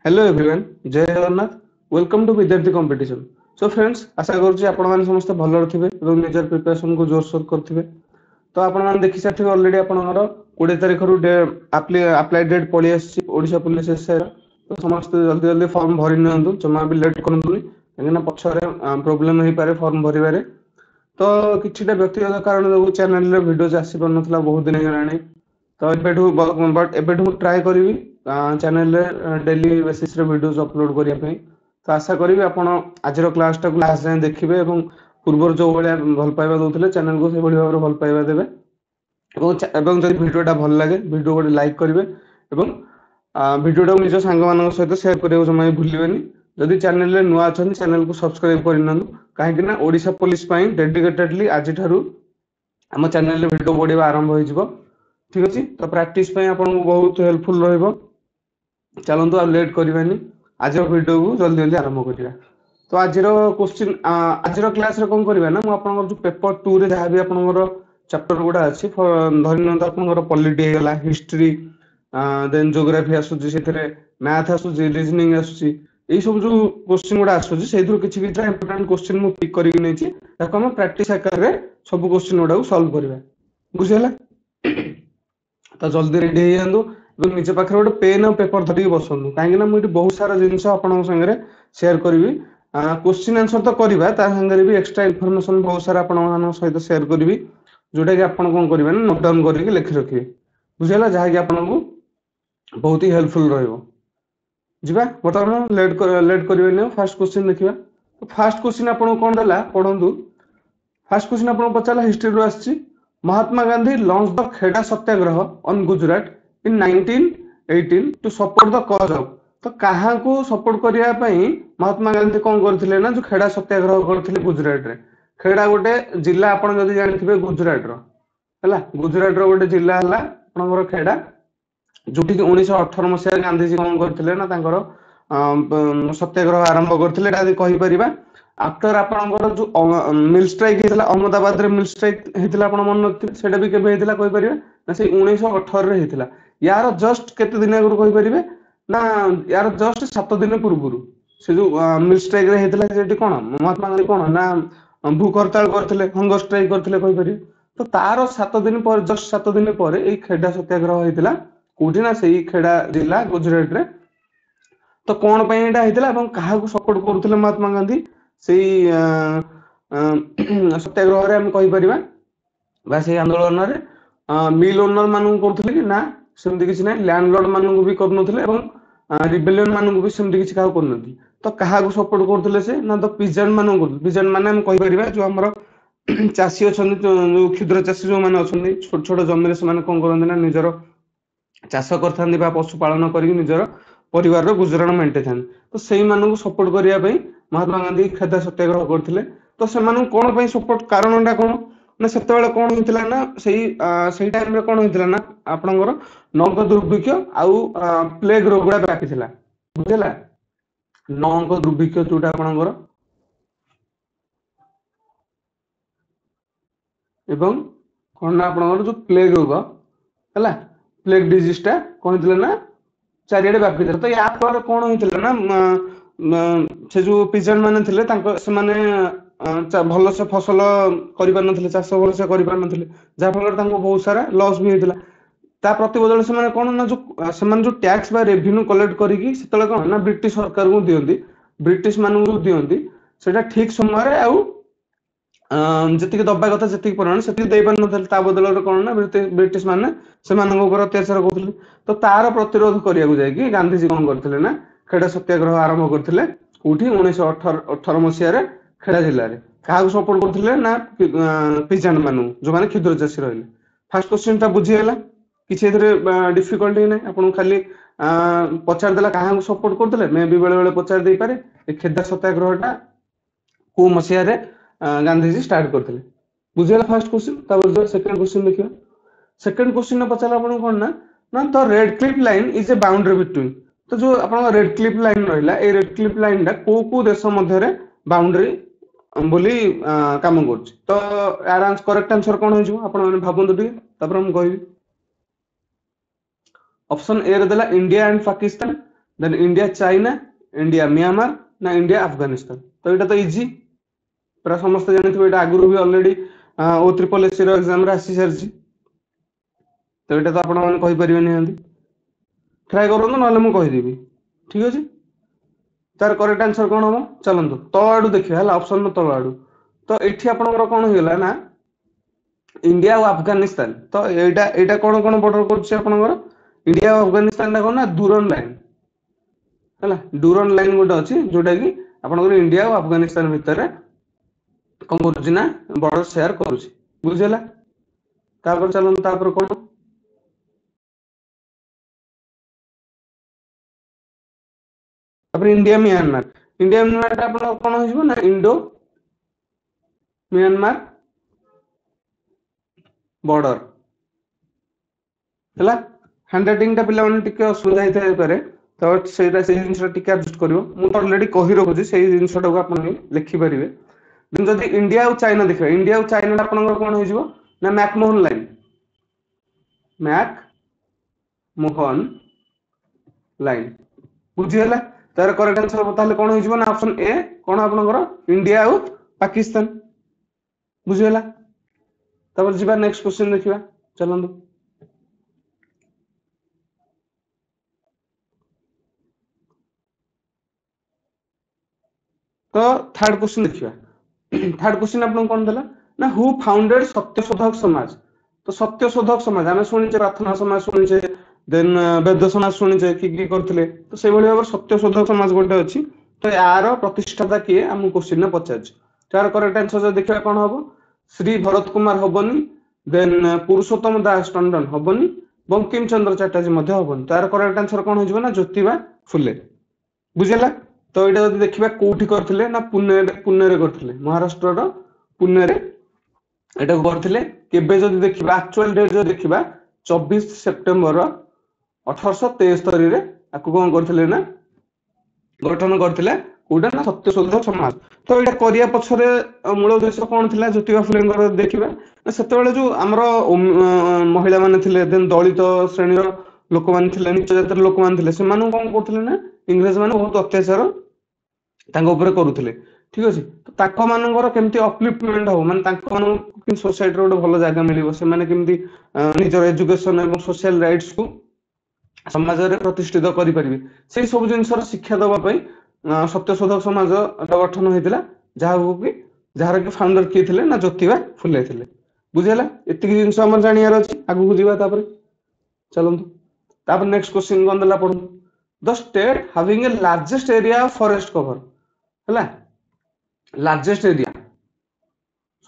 Hello everyone जय Jagannath welcome to विद्यार्थी competition. So friends आशा करुच्ची आपण माने समस्त भल थिबे एवं निजर प्रिपरेशन को जोरसोर करथिबे। तो आपण माने देखि साथिबे ऑलरेडी आपनकर 20 तारिख रु अप्लाई डेट पळी आसी ओडिशा पुलिस एसआई तो समस्त जल्दी जल्दी फॉर्म भरि नियंतु जमा भी लेट करंतुनी काहेना पछरे प्रॉब्लम होई पारे फॉर्म भरिबारे। तो किछिटा व्यक्तिगत कारण जो चैनल रे वीडियोज आसी परनथला बहुत दिन हेलाणी तो एबेठू ट्राए करी चैनल डेली बेसिस रे वीडियोज अपलोड करिया पे। तो आशा करी आपण आज क्लास टा लास्ट जाए देखिए और पूर्व जो भाया भल पाइबा दउथिले चैनल को से भाव में भल पाइबा देबे एवं जदि वीडियोटा भल लगे वीडियो गोटे लाइक करेंगे और वीडियोटा निज सांग मान सहित सेयार करने जमा भूलें। जदि चैनल नुआ अच्छा चैनल को सब्सक्राइब करना कहीं ओडिशा पुलिस डेडिकेटेडली आज आम चैनल वीडियो बढ़िया आरंभ हो ठीक अच्छे। तो प्रैक्टिस आपको बहुत हेल्पफुल रहिबो। चलतु आ लेट करवानी आज वीडियो को जल्दी जल्दी आरंभ करिया। तो आज क्वेश्चन आज क्लास रे कौन करबा ना मु आपन जो पेपर 2 रे जहा भी आपन चैप्टर गुडा अछि धरिन आपन पॉलिटी हेला हिस्ट्री देन ज्योग्राफी आसुची सेथरे मैथ आसुची रीजनिंग आसुची एई सब जो क्वेश्चन गुडा आसुची सेथुर किछि किछि इंपोर्टेंट क्वेश्चन मु पिक करि नेछि ताको हम प्रैक्टिस आकार रे सब क्वेश्चन गुडा को सॉल्व करबा बुझियला। तो जल्दी रेडी हे जांदो निज पाखे गोटे पेन और पेपर धरिक बसतु कहीं मुझे बहुत सारा जिनस आपन सागे सेयार करी क्वेश्चन आंसर तो करवा तांगे भी एक्सट्रा इनफॉरमेशन बहुत सारा आपण सहित सेयार करी जोटा कि आपन कौन करेंगे नोट डाउन करके लिखि रखिए बुझेगा जहाँकि आपको बहुत ही हेल्पफुल रहा। बर्तमान लेट करें फास्ट क्वेश्चन देखा। तो फास्ट क्वेश्चन आपको कौन देला पढ़ु। फास्ट क्वेश्चन आपको पचारा हिस्ट्री रू आसी Mahatma Gandhi launch the Kheda Satyagraha on Gujarat in 1918 to support the cause of. तो कहा को सपोर्ट करिया पई महात्मा गांधी कौन करथिले ना जो खेड़ा सत्याग्रह करथिले गुजरात रे। खेड़ा गोटे जिला आपण जदि जानिथिबे गुजरात रो हला गुजरात रो गोटे जिला हला आपनकर खेड़ा जोटी 1918 मसिया गांधीजी कौन करथिले ना तांकर सत्याग्रह आरंभ करथिले एटा कहि परिबा। आफ्टर आपनकर जो मिल स्ट्राइक हेतला अहमदाबाद रे मिल स्ट्राइक हेतला आपण मन नथिले सेटा भी केबे हेतला कहि परिबा ना से 1918 रे हेतला। यार जस्ट केते दिन आगु कहि परिबे ना यार जस्ट 7 दिन पूर्व से जो मिल स्ट्राइक रे हेतला सेठी कोन महात्मा गांधी कोन ना भूख हड़ताल करथिले हंगर स्ट्राइक करथिले कहि परिबे। तो तार 7 दिन पर जस्ट 7 दिन पर ए खेड़ा सत्याग्रह हेतला कोठी ना सेही खेड़ा जिला गुजरात रे। तो कौन पे एटा हेतला एवं काहा को सपोर्ट करथिले महात्मा गांधी सेही सत्याग्रह रे हम कहि परिबा बा सेही आंदोलन रे मिल ओनर मानू करथिले कि ना सेमति किछि नै लैंडलॉर्ड मानू भी करनथिले एवं रिबेलियन मानू भी सेमति किछि काहा करनथि। तो काहा को सपोर्ट करथिले से ना तो पिजन मानू को पिजन माने हम कहि परिबा जो हमर चासी अछन जो क्षुद्र चासी जो माने अछन छोट छोट जमी रे से माने कोन करनथि ना निजर चाष करथांदी बा पशु पालन करी निजर परिवार रो गुजराण मेंटे थान। तो सेही मानू को सपोर्ट करिया पई महात्मा गांधी खेदा सत्याग्रह करथिले। तो से मानू कोन पई सपोर्ट कारणटा कोन ना सेते बेले कोन होइतिला ना सेही टाइम रे कोन होइतिला ना आपनकर नौक दुर्भिक्ष आउ प्लेग रोग गुडा बाकी थिला बुझला। नौक दुर्भिक्ष जोटा आपनकर एवं कोन ना आपनकर जो प्लेग रोग हला प्लेग डिजीज टा कोन होइतिला ना चारियाडे बाकी थिला। तो या पर कोन होइतिला ना से जो पिजन माने थिले तांको से माने भल से फसल करि पार नथिले चाष भल से करि पार नथिले जा फल तांको बहुत सारा लॉस भी हेतिला। ता प्रति बदल से माने कोन ना जो टैक्स बा रेवेन्यू कलेक्ट करिकि सेतले कोन ना ब्रिटिश सरकार को दियंती ब्रिटिश मानू को दियंती सेटा ठीक समय रे आउ जति दबा कथा जति परिमाण सेति देइ पार नथिले ता बदल रे कोन ना ब्रिटिश माने से मानक ऊपर अत्याचार करथिले। तो तार प्रतिरोध करिया को जाय कि गांधीजी कोन करथिले ना खेड़ा सत्याग्रह आरंभ करथिले कोठी 1918 मसिया रे खेड़ा जिल्ला रे। काहा को सपोर्ट करथिले ना पिजन मानू जो माने क्षुद्र चासी रहले। फर्स्ट क्वेश्चन ता बुझी गेला किछि एथरे डिफिकल्टी नै आपन खाली पचार देला काहा को सपोर्ट करथिले मे भी बेले बेले पचार देई पारे ए खेदा सत्याग्रहटा को मसिया रे गांधीजी स्टार्ट करथिले बुझेला फर्स्ट क्वेश्चन। तापर सेकंड क्वेश्चन देखियो। सेकंड क्वेश्चन ने पचाला आपन कोन ना ना तो red Cliff line is a boundary between. तो जो आपन रेड क्लिफ लाइन रहला ए रेड क्लिफ लाइन टा को देश मध्य रे बाउंड्री बोली काम करछ। तो यार करेक्ट आंसर कोन हो जो आपन माने भाबंतु टी तापर हम कहि ऑप्शन ए रे देला India and Pakistan then India China, India Myanmar ना इंडिया अफगानिस्तान। तो एटा तो इजी पूरा समस्त जानिथिबे, एटा आगुरु भी ऑलरेडी ओ ट्रिपल एससी रो एग्जाम रे आसी सरजी। तो एटा तो आपण माने कहि परिबे निहांती, ट्राई करନ୍ତୁ नहले मु कहि देबी। ठीक अछि, तार करेक्ट आंसर कोन हो चलନ୍ତୁ तळ आडू देखिया हला ऑप्शन तळ आडू। तो एठी आपनकर कोन होइला ना इंडिया और अफगानिस्तान। तो एटा एटा कोन कोन बॉर्डर करछि आपनकर इंडिया और अफगानिस्तान ना कोन ना दूरन लाइन हला, डूरन लाइन गोटे अछि जोटा कि आपनकर इंडिया और अफगानिस्तान भितर कोन करछि ना बॉर्डर शेयर करूछि, बुझिला। तापर चलନ୍ତୁ तापर कोन तापर इंडिया म्यांमार। इंडिया म्यांमार ता आपन कोन होइबो ना इंडो म्यांमार बॉर्डर हला। हैंडराइटिंग टा पिला माने टिके असुविधा हेते पारे, तो सेटा से जिनिस टिके एडजस्ट करिवो। मु तो ऑलरेडी कहि रखुछि सेही जिनिस टाको आपन लिखि परिबे। दिन जदि इंडिया और चाइना देखिबा, इंडिया और चाइना आपन कोन होइबो ना मैकमोहन लाइन, मैकमोहन लाइन, बुझिला। तार करेक्ट आंसर ताले कोन होइबो ना ऑप्शन ए कोन आपनकर इंडिया और पाकिस्तान, बुझिला। तब जीवा नेक्स्ट क्वेश्चन देखिबा चलंदु। तो थर्ड क्वेश्चन देखिबा। थर्ड क्वेश्चन आपन कोन देला ना हु फाउंडेड सत्यशोधक समाज। तो सत्यशोधक समाज आमे सुनिचे प्रार्थना समाज सुनिचे, देन वेद समाज सुनिचे कि करथिले। तो से भली भाबे सत्यशोधक समाज गोटे अछि। तो यार प्रतिष्ठाता किए हम क्वेश्चन ने पचाछ। तार करेक्ट आंसर देखिबा कोन हबो श्री भरत कुमार हबनी, देन पुरुषोत्तम दास टंडन हबनी, बंकिम चंद्र चटर्जी मध्ये हबनी। तार करेक्ट आंसर कोन होइबो ना ज्योतिबा फुले, बुझिला। तो एटा जदि देखिबा कोठी करथिले ना पुणे रे करथिले, महाराष्ट्र रो पुणे रे एटा करथिले। केबे जदि देखिबा एक्चुअल डेट जदि देखिबा 24 सेप्टेम्बर 1873 रे आकु कोन करथिले ना गठन करथिले कोडा ना सत्यशोधक समाज। तो एटा करिया पछरे मूल उद्देश्य कोन थिला ज्योतिबा फुलेंकर देखिबा ना सेतेबेले जो हमरो महिला माने थिले, देन दलित श्रेणी रो लोक मान थिले, नीच जातिर लोक मान थिले, से मानु कोन करथिले ना इंग्रज माने बहुत अत्याचार तांको ऊपर करूथिले। ठीक अछि, तो ताको मानकर केमती अपलिफ्टमेंट हो माने ताको मान कि सोसाइटी रो भलो जागा मिलिबो, से माने केमती निजर एजुकेशन एवं सोशल राइट्स को समाज रे प्रतिष्ठित करि परिबे, से सब जिंसर शिक्षा दबा पई सत्यशोधक समाज गठन होइतिला। जाहा कि जहार कि फाउंडर किए थिले ना ज्योतिबा फुले थिले, बुझिला। एतिकी जिंस हमर जानियार अछि, आगु को जीवा तापर चलंतु। तापर नेक्स्ट क्वेश्चन कोन देला पढु। The state having a largest area of forest cover हला, लार्जेस्ट एरिया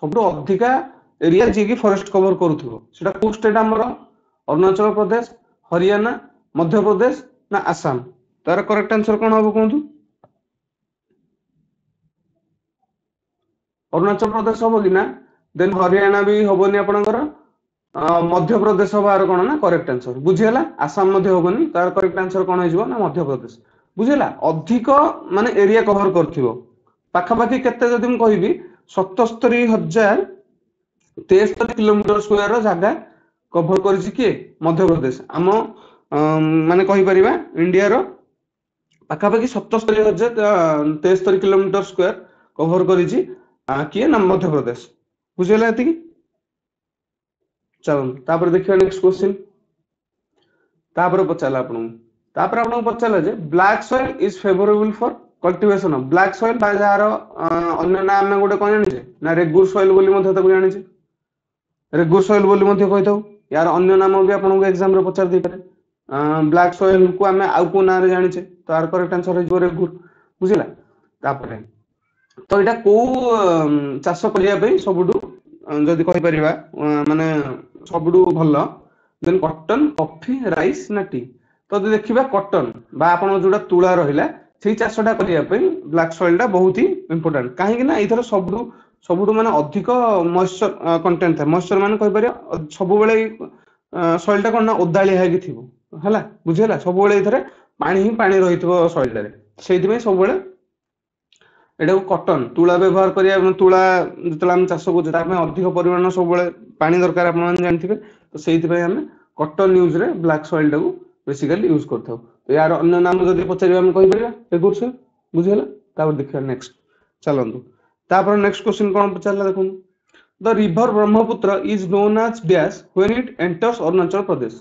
सबरो अधिका एरिया जे कि फॉरेस्ट कवर करूथबो सेटा को स्टेट हमर अरुणाचल प्रदेश, हरियाणा, मध्य प्रदेश ना आसाम। तार करेक्ट आंसर कोन होबो कोंतु अरुणाचल प्रदेश होबो कि ना, देन हरियाणा भी होबोनी आपनकर, मध्य प्रदेश हबार कोन ना करेक्ट आंसर, बुझिला। आसाम मध्य होबोनी, तार करेक्ट आंसर कोन होइजबो ना मध्य प्रदेश, बुझिला। अधिक माने एरिया कवर करथिबो पाखा पाखी केते जदि हम कहिबी 77,073 किलोमीटर स्क्वायर रो जागा कवर करिछि के मध्य प्रदेश। आम माने कहि परिबा इंडिया रो पाखा पाखी 77,073 किलोमीटर स्क्वायर कवर करिछि किए ना मध्य प्रदेश, बुझिला एतिकी। चलो तापर देखियो नेक्स्ट क्वेश्चन। तापर पचाला आपन, तापर आपन पचाला जे black soil is favourable for cultivation of. Black soil बा जार अन्य नाम में गोटे कोन जानि ना रेगुर सॉइल बोली मध्ये तको जानि छै, रेगुर सॉइल बोली मध्ये कहिथौ। यार अन्य नाम भी आपन को एग्जाम रे पचार दै पारे। ब्लैक सॉइल को हमें आउ को नाम रे जानि छै, तार करेक्ट आंसर है जो रेगुर, बुझिला। तापर तो एटा को चाष करिया पे सबुडू जदि कहि परिबा माने सबुडू भलो, देन कॉटन, कॉफी, राइस ना टी। तो देखिबा कॉटन बा आपन जोडा तुळा रहिला सेही चाषटा करिया पे ब्लैक सॉइल टा बहुत ही इंपोर्टेंट। काहे कि ना इथर सबुडू माने अधिक मॉइस्चर कंटेंट था। मॉइस्चर माने कहि परिया सब बेले सॉइल टा कोन ना ओदाळी हाकि थिबो हला, बुझिला। सब बेले इथरे पानी ही पानी रहितबो सॉइल रे, सेहि में सब बेले एटा कॉटन तुला व्यवहार करिया। तुला जतला हम चाष करछ ता में अधिक परिमाण सब बेले पानी दरकार, आपन जानिथिबे। तो सेहि में हम कॉटन यूज रे ब्लैक सॉइल टा को बेसिकली यूज करथौ। यार अन्य नाम जदि पचारिबा हम कहि परिबा एगुरसे बुझिला तापर देखिया नेक्स्ट चलंतु तापर नेक्स्ट क्वेश्चन कोन पचारला देखुन the river Brahmaputra is known as dash when it enters Arunachal Pradesh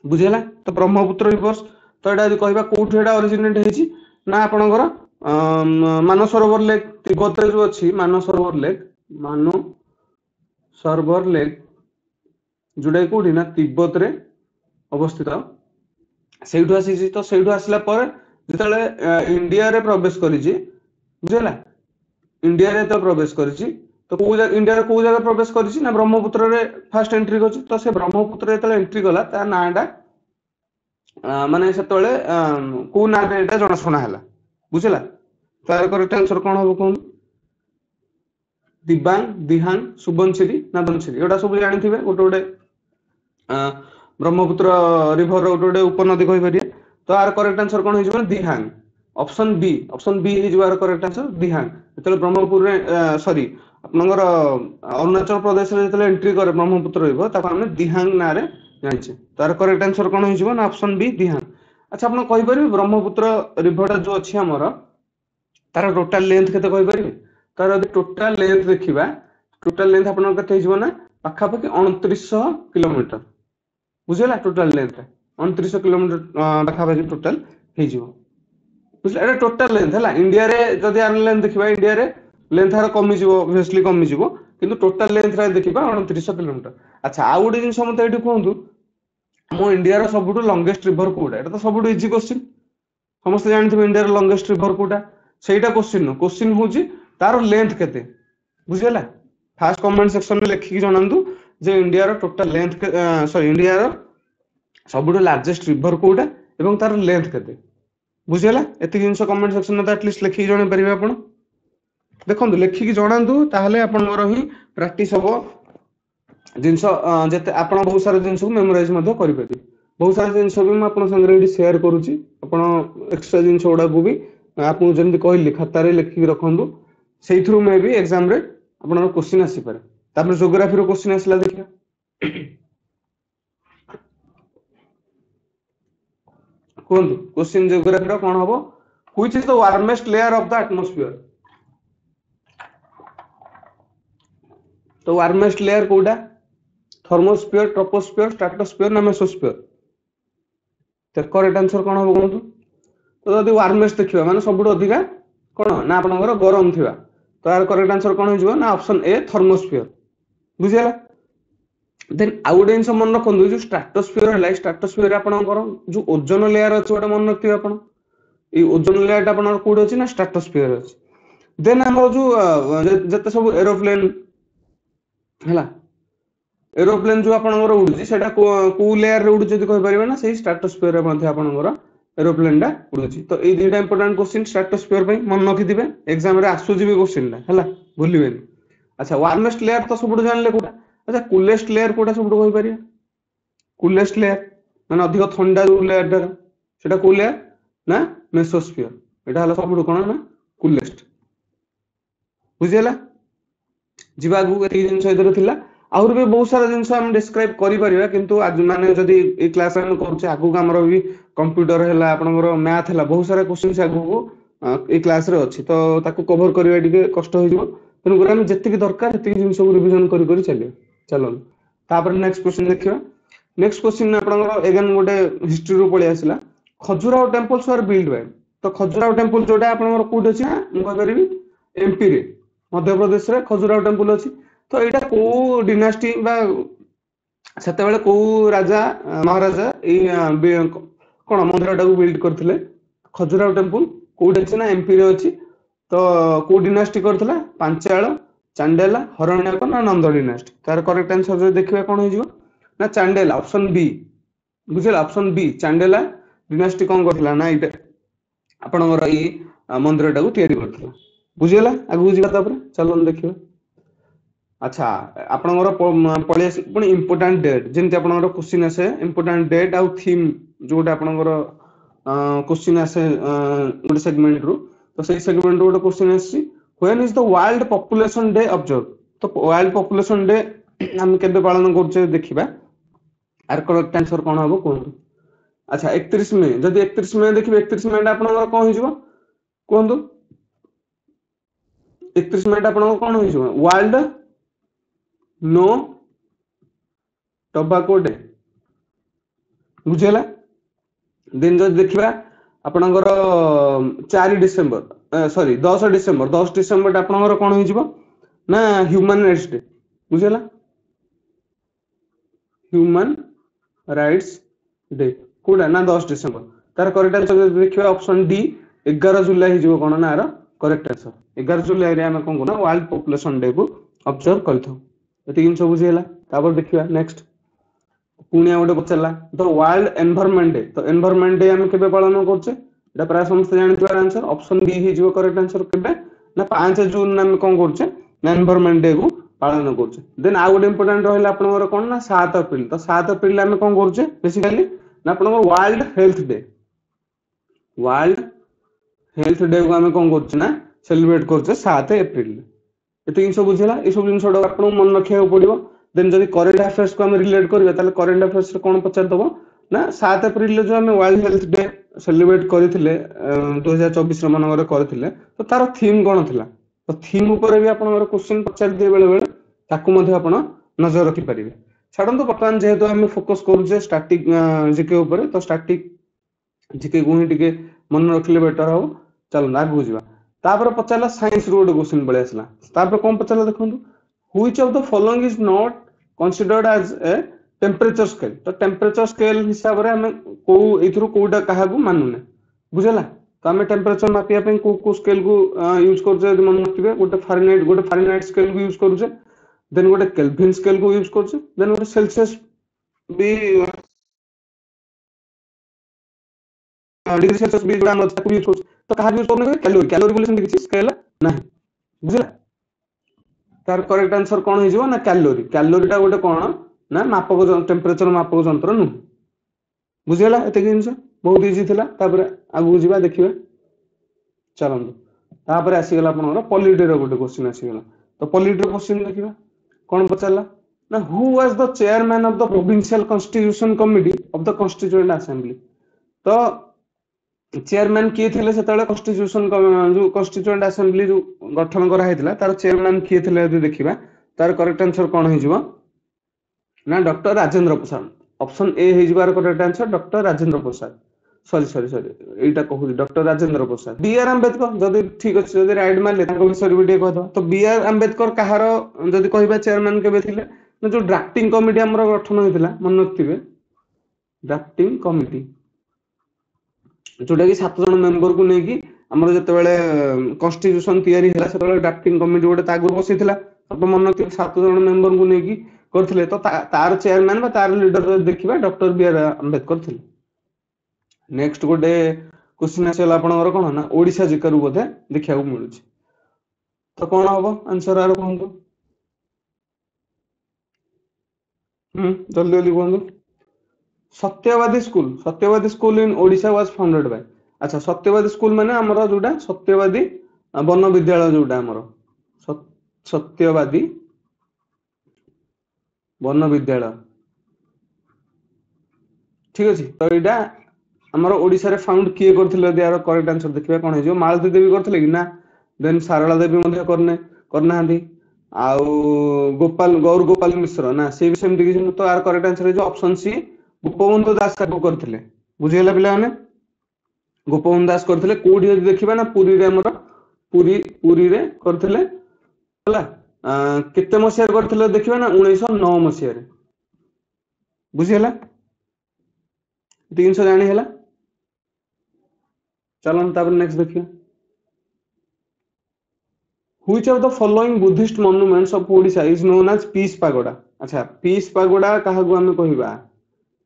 बुझिला तो ब्रह्मपुत्र रिवर तो एटा कहबा कोठ एटा ओरिजिनेट हेची ना आपनकर मानसरोवर लेक तिब्बत रे जो अछि मानसरोवर लेक जोडा कोठी ना तिब्बत रे अवस्थित ସେଇଠୁ ଆସିଛି ତ ସେଇଠୁ ଆସିଲା ପରେ ଯେତେବେଳେ ଇଣ୍ଡିଆରେ ପ୍ରବେଶ କରିଛି ବୁଝିଲା ଇଣ୍ଡିଆରେ ତ ପ୍ରବେଶ କରିଛି ତ ଇଣ୍ଡିଆରେ କୋଉ ଜାଗା ପ୍ରବେଶ କରିଛି ନା ବ୍ରହ୍ମପୁତ୍ରରେ ଫାଷ୍ଟ ଏଣ୍ଟ୍ରି କରିଛି ତ ସେ ବ୍ରହ୍ମପୁତ୍ରରେ ଯେତେବେଳେ ଏଣ୍ଟ୍ରି କଲା ତା ନାଁଟା ମାନେ ସେତେବେଳେ କୋଉ ନାଁରେ ଏଇଟା ଜଣାଶୁଣା ହେଲା ବୁଝିଲା ତାର କରେକ୍ଟ ଆନ୍ସର କଣ ହବ କୁହନ୍ତୁ ଦିବାଙ୍ଗ ଦିହାଙ୍ଗ ସୁବନସିରି ନା ଦନସିରି ଏଗୁଡ଼ା ସବୁ ଜାଣିଥିବେ ଗୋଟେ ଗୋଟେ ब्रह्मपुत्र रिवर गोटे उपनदी कहि परिया तो आर करेक्ट आंसर कोन हिजबो दिहांग ऑप्शन बी हिजबो आर करेक्ट आंसर दिहांग जेतले ब्रह्मपुर रे सॉरी आपनगर अरुणाचल प्रदेश रे जेतले एंट्री करे ब्रह्मपुत्र रिवर ताको हमने दिहांग ना रे जानिछे तो आर करेक्ट आंसर कोन हिजबो ना ऑप्शन बी दिहांग अच्छा आपन कहि परिबे ब्रह्मपुत्र रिवर जो अछि हमर तार टोटल लेंथ केते कहि परिबे तार यदि टोटल लेंथ देखिबा टोटल लेंथ आपन केते हिजबो ना पाखा पाखी 2900 किलोमीटर बुझला टोटल लेंथ 2900 किलोमीटर पाखा पाखी टोटल हेजिवो बुझला एटा टोटल लेंथ हला इंडिया रे जदि आन लेंथ देखिबा इंडिया रे लेंथ हार कमी जिवो ऑब्वियसली कमी जिवो किंतु टोटल लेंथ रे देखिबा 2900 किलोमीटर अच्छा आ गुडी जिंस मते एठी कहंतु मो इंडिया रो सबुटु लॉन्गेस्ट रिवर कोडा एटा तो सबुटु इजी क्वेश्चन समस्त जानथिबे इंडिया रो लॉन्गेस्ट रिवर कोडा सेटा क्वेश्चन होची तार लेंथ केते बुझला फास्ट कमेंट सेक्शन में लिखि जणांतु जे इंडिया रो टोटल लेंथ सॉरी इंडिया रो सबुटु लार्जेस्ट रिवर कोडा एवं तार लेंथ केते बुझियला एति जिंस कमेंट सेक्शन में एटलीस्ट लिखि जणे परिबे आपण देखंतु लिखि कि जणांतु ताहले आपनकर ही प्रैक्टिस हबो जिंस जते आपण बहुत सारा जिंस को मेमोराइज मध्ये करि पाबे बहुत सारा जिंस भी म आपण संग रेडी शेयर करूची आपण एक्स्ट्रा जिंस ओडा को भी आपन जेंति कहली खाता रे लिखि रखंतु सेहि थ्रू मे भी एग्जाम रे आपण क्वेश्चन आसी पारे तापर ज्योग्राफी रो क्वेश्चन आसला देखिया कोन क्वेश्चन ज्योग्राफी रो कोन हबो which is the warmest layer of the atmosphere तो वार्मेस्ट लेयर कोडा थर्मोस्फीयर ट्रोपोस्फीयर स्ट्रेटोस्फीयर ना मेसोस्फीयर तो करेक्ट आंसर कोन हबो कोन तो यदि वार्मेस्ट देखिबा माने सबुठ अधिका कोन ना आपनकर गरम थिबा तो यार करेक्ट आंसर कोन हिजबो ना ऑप्शन ए थर्मोस्फीयर बुझियला देन आउट इन मन रखंदु जो स्ट्रेटोस्फीयर हला स्ट्रेटोस्फीयर आपनकर जो ओजोन लेयर अछि ओटा मन रखिबा आपण ई ओजोन लेयर ता आपनकर कोड अछि ना स्ट्रेटोस्फीयर अछि देन हमर जो जते सब एरोप्लेन हला एरोप्लेन जो आपनकर उडुची सेटा को लेयर रे उडुची जदि कहि परिबा ना सेही स्ट्रेटोस्फीयर रे मध्ये आपनकर एरोप्लेन दा उडुची तो ए दुटा इंपोर्टेंट क्वेश्चन स्ट्रेटोस्फीयर पे मन रखि दिबे एग्जाम रे आसु जिबे क्वेश्चन ला हला भूलिबेनी अच्छा वार्मेस्ट लेयर तो सबुठ जानले कोटा अच्छा कूलेस्ट लेयर कोटा सबुठ कहि परिया कूलेस्ट लेयर माने अधिक ठंडा जो लेयर डा सेटा को लेयर ना मेसोस्फीयर एटा हला सबुठ कोन ना कूलेस्ट बुझियला जीवागु एति जिंस इधर थिला और भी बहुत सारा जिंस हम डिस्क्राइब करि परिबा किंतु आज माने जदी ए क्लास हम करछे आगु हमर भी कंप्यूटर हैला आपनकर मैथ हैला बहुत सारा क्वेश्चन आगु ए क्लास रे अछि तो ताको कवर करिवा दिके कष्ट होई जो तेनु गुरा हम जत्ते दरकार जत्ते जिंस को रिवीजन करि करि चलियो चलो तापर नेक्स्ट क्वेश्चन देखिबा नेक्स्ट क्वेश्चन आपनकर अगेन गोटे हिस्ट्री रो पळि आसिला Khajuraho temples were build by तो खजुराहो टेंपल जोटा आपनकर कोड अछि ना म कह परिबी एमपी रे मध्य प्रदेश रे खजुराहो टेंपल अछि तो एटा को डिनास्टी बा सेते बेले को राजा महाराजा ए कोन मंदिरटा को बिल्ड करथिले खजुराहो टेंपल कोड अछि ना एमपी रे अछि तो को डिनास्टी करथिला पांचाल चांडेला हरण्यक ना नंद डिनास्टी तार करेक्ट आंसर जो देखिबा कोन होइजो ना चांडेला ऑप्शन बी बुझिला ऑप्शन बी चांडेला डिनास्टी कोन करथिला ना इटा आपनकर ई मंदिरटा को तयारी करथिला बुझिला आगु बुझिबा तापर चलो देखिबा अच्छा आपनकर पळे पण इंपोर्टेंट डेट जेंति आपनकर क्वेश्चन आसे इंपोर्टेंट डेट आउ थीम जोटा आपनकर क्वेश्चन आसे गोटे सेगमेंट रो तो सही सेगमेंट रो गोटे क्वेश्चन आसी when is the world population day observe तो वर्ल्ड पॉपुलेशन डे हम केबे पालन करछे देखिबा आर करेक्ट आंसर कोन हबो कोन अच्छा 31 मे जदि 31 मे देखिए 31 मे आपनकर कोन हो जिवो कोहंतु 31 मे आपनकर कोन हो जिवो वर्ल्ड नो टोबैको डे बुझेला दिन जदि देखिबा आपनकर 4 डिसेंबर सॉरी 10 डिसेंबर 10 डिसेंबर आपनकर कोन हो जिवो ना ह्यूमन राइट्स डे बुझेला ह्यूमन राइट्स डे कोडा ना 10 डिसेंबर तार करेक्ट आंसर देखिबा ऑप्शन डी 11 जुलाई हिजो कोन ना आरो करेक्ट आंसर 11 जुलाई रे हम कोन कोन वर्ल्ड पॉपुलेशन डे को ऑब्जर्व करथौ एति जिंस बुझेला तापर देखिबा नेक्स्ट पुनिया गोटे पचारा तो वर्ल्ड एनवायरनमेंट डे तो एनवायरनमेंट डे हम केबे पालन करछे एटा प्राय समस्त जानथिबार आंसर ऑप्शन बी हिजो करेक्ट आंसर केबे ना 5 जून हम कोन करछे ना एनवायरनमेंट डे को पालन करछे देन आ गोटे इंपोर्टेंट रहला आपनकर कोन ना 7 अप्रैल तो 7 अप्रैल हम कोन करछे बेसिकली ना आपनकर world health day world health day को हम कोन करछे ना सेलिब्रेट करछे 7 अप्रैल एति जिंस बुझिला ए सब जिंस आपन मन रखिया पड़िबो देन जदि करेंट अफेयर्स को हम रिलेट करबे ताले करेंट अफेयर्स रे कोन पचार दबो ना 7 अप्रैल रे जो हम वर्ल्ड हेल्थ डे सेलिब्रेट करथिले 2024 रे मनगर करथिले तो तार थीम कोन थिला तो थीम ऊपर भी आपन क्वेश्चन पचार दिए बेले बेले ताकू मध्ये आपन नजर रखि परिबे छाडंतो वर्तमान जेहेतु हम फोकस करूजे स्टैटिक जीके ऊपर तो स्टैटिक जीके गुही टिके मन रखले बेटर हो चल आगु जिबा तापर पचारला साइंस रो गोटे क्वेश्चन बळे आसला तापर कोन पचारला देखंतु which of the following is not considered as a temperature scale तो टेम्परेचर स्केल हिसाब रे हम को इथरु कोडा काहा को मानुने बुझला तो हम टेम्परेचर मापिया पे को स्केल को यूज करजे मन नथिबे गोटे फारेनहाइट स्केल को यूज करजे देन गोटे केल्विन स्केल को यूज करजे देन गोटे सेल्सियस भी डिग्री सेल्सियस भी जोड़ा मत यूज करजे तो काहा यूज करने कैलोरी कैलोरी बोले किछि स्केल नाही बुझला तार करेक्ट आंसर कोन हो जिवो ना कैलोरी कैलोरीटा गोटे कोन ना मापक टेम्परेचर मापक यंत्र नु बुझियला एते जिंस बहुत इजी थिला तापर आगु जिबा देखिबा चलंतु तापर आसी गेला आपनर पॉलिटी रो गोटे क्वेश्चन आसी गेला तो पॉलिटी रो क्वेश्चन देखिबा कोन पचारला ना who was the chairman of the provincial constitution committee of the constituent assembly तो चेयरमैन किए थिले सेतले कॉन्स्टिट्यूशन जो कॉन्स्टिट्यूएंट असेंबली जो गठन करा हेतिला तार चेयरमैन किए थिले यदि देखिबा तार करेक्ट आंसर कोन हो जिवो ना doctor Rajendra Prasad option A हे जिबार correct answer doctor Rajendra Prasad sorry एटा कहू doctor Rajendra Prasad B R Ambedkar जदि ठीक अछि जदि राइट मारले ताको विषय वीडियो कहदो तो बी आर अंबेडकर कहार जदि कहबा चेयरमैन केबे थिले ना जो ड्राफ्टिंग कमिटी हमर गठन होइतिला मन नथिबे ड्राफ्टिंग कमिटी जोटा कि 7 जन मेंबर को नेकी हमर जते बेले कॉन्स्टिट्यूशन तयारी हला से बेले ड्राफ्टिंग कमिटी गोटे तागुर बसिथिला सब मन नथिबे 7 जन मेंबर को नेकी करथिले तो तार चेयरमैन बा तार लीडर देखिबा डॉक्टर बी आर अंबेडकर थिले नेक्स्ट गोटे क्वेश्चन आसेला आपनकर कोन ना ओडिसा जिकर बोधे देखिया को मिलुची तो कोन होबो आंसर आरो कोन जल्दी जल्दी कोन सत्यवादी school in Odisha was founded by अच्छा सत्यवादी स्कूल माने हमरो जोटा सत्यवादी वन विद्यालय जोटा हमरो सत्यवादी वन विद्यालय ठीक अछि तो एटा हमरो ओडिसा रे फाउंड किए करथिले यार करेक्ट आंसर देखिबा कोन हे जो मालती देवी करथिले कि ना देन सारला देवी मध्ये करना हंदी आउ गोपाल गौर गोपाल मिश्र ना से भी सेमति कि तो यार करेक्ट आंसर है जो ऑप्शन सी गोपबंधु दास काको करथिले बुझियला पिला माने गोपबंधु दास करथिले कोडी यदि देखिबा ना पुरी रे हमर पुरी रे करथिले हला केते मसिया रे करथिले देखिबा ना 1909 मसिया रे बुझियला 300 जानी हला चलन तापर नेक्स्ट देखियो which of the following Buddhist monuments of Odisha is known as peace pagoda अच्छा पीस पागोडा काहा को हम कहिबा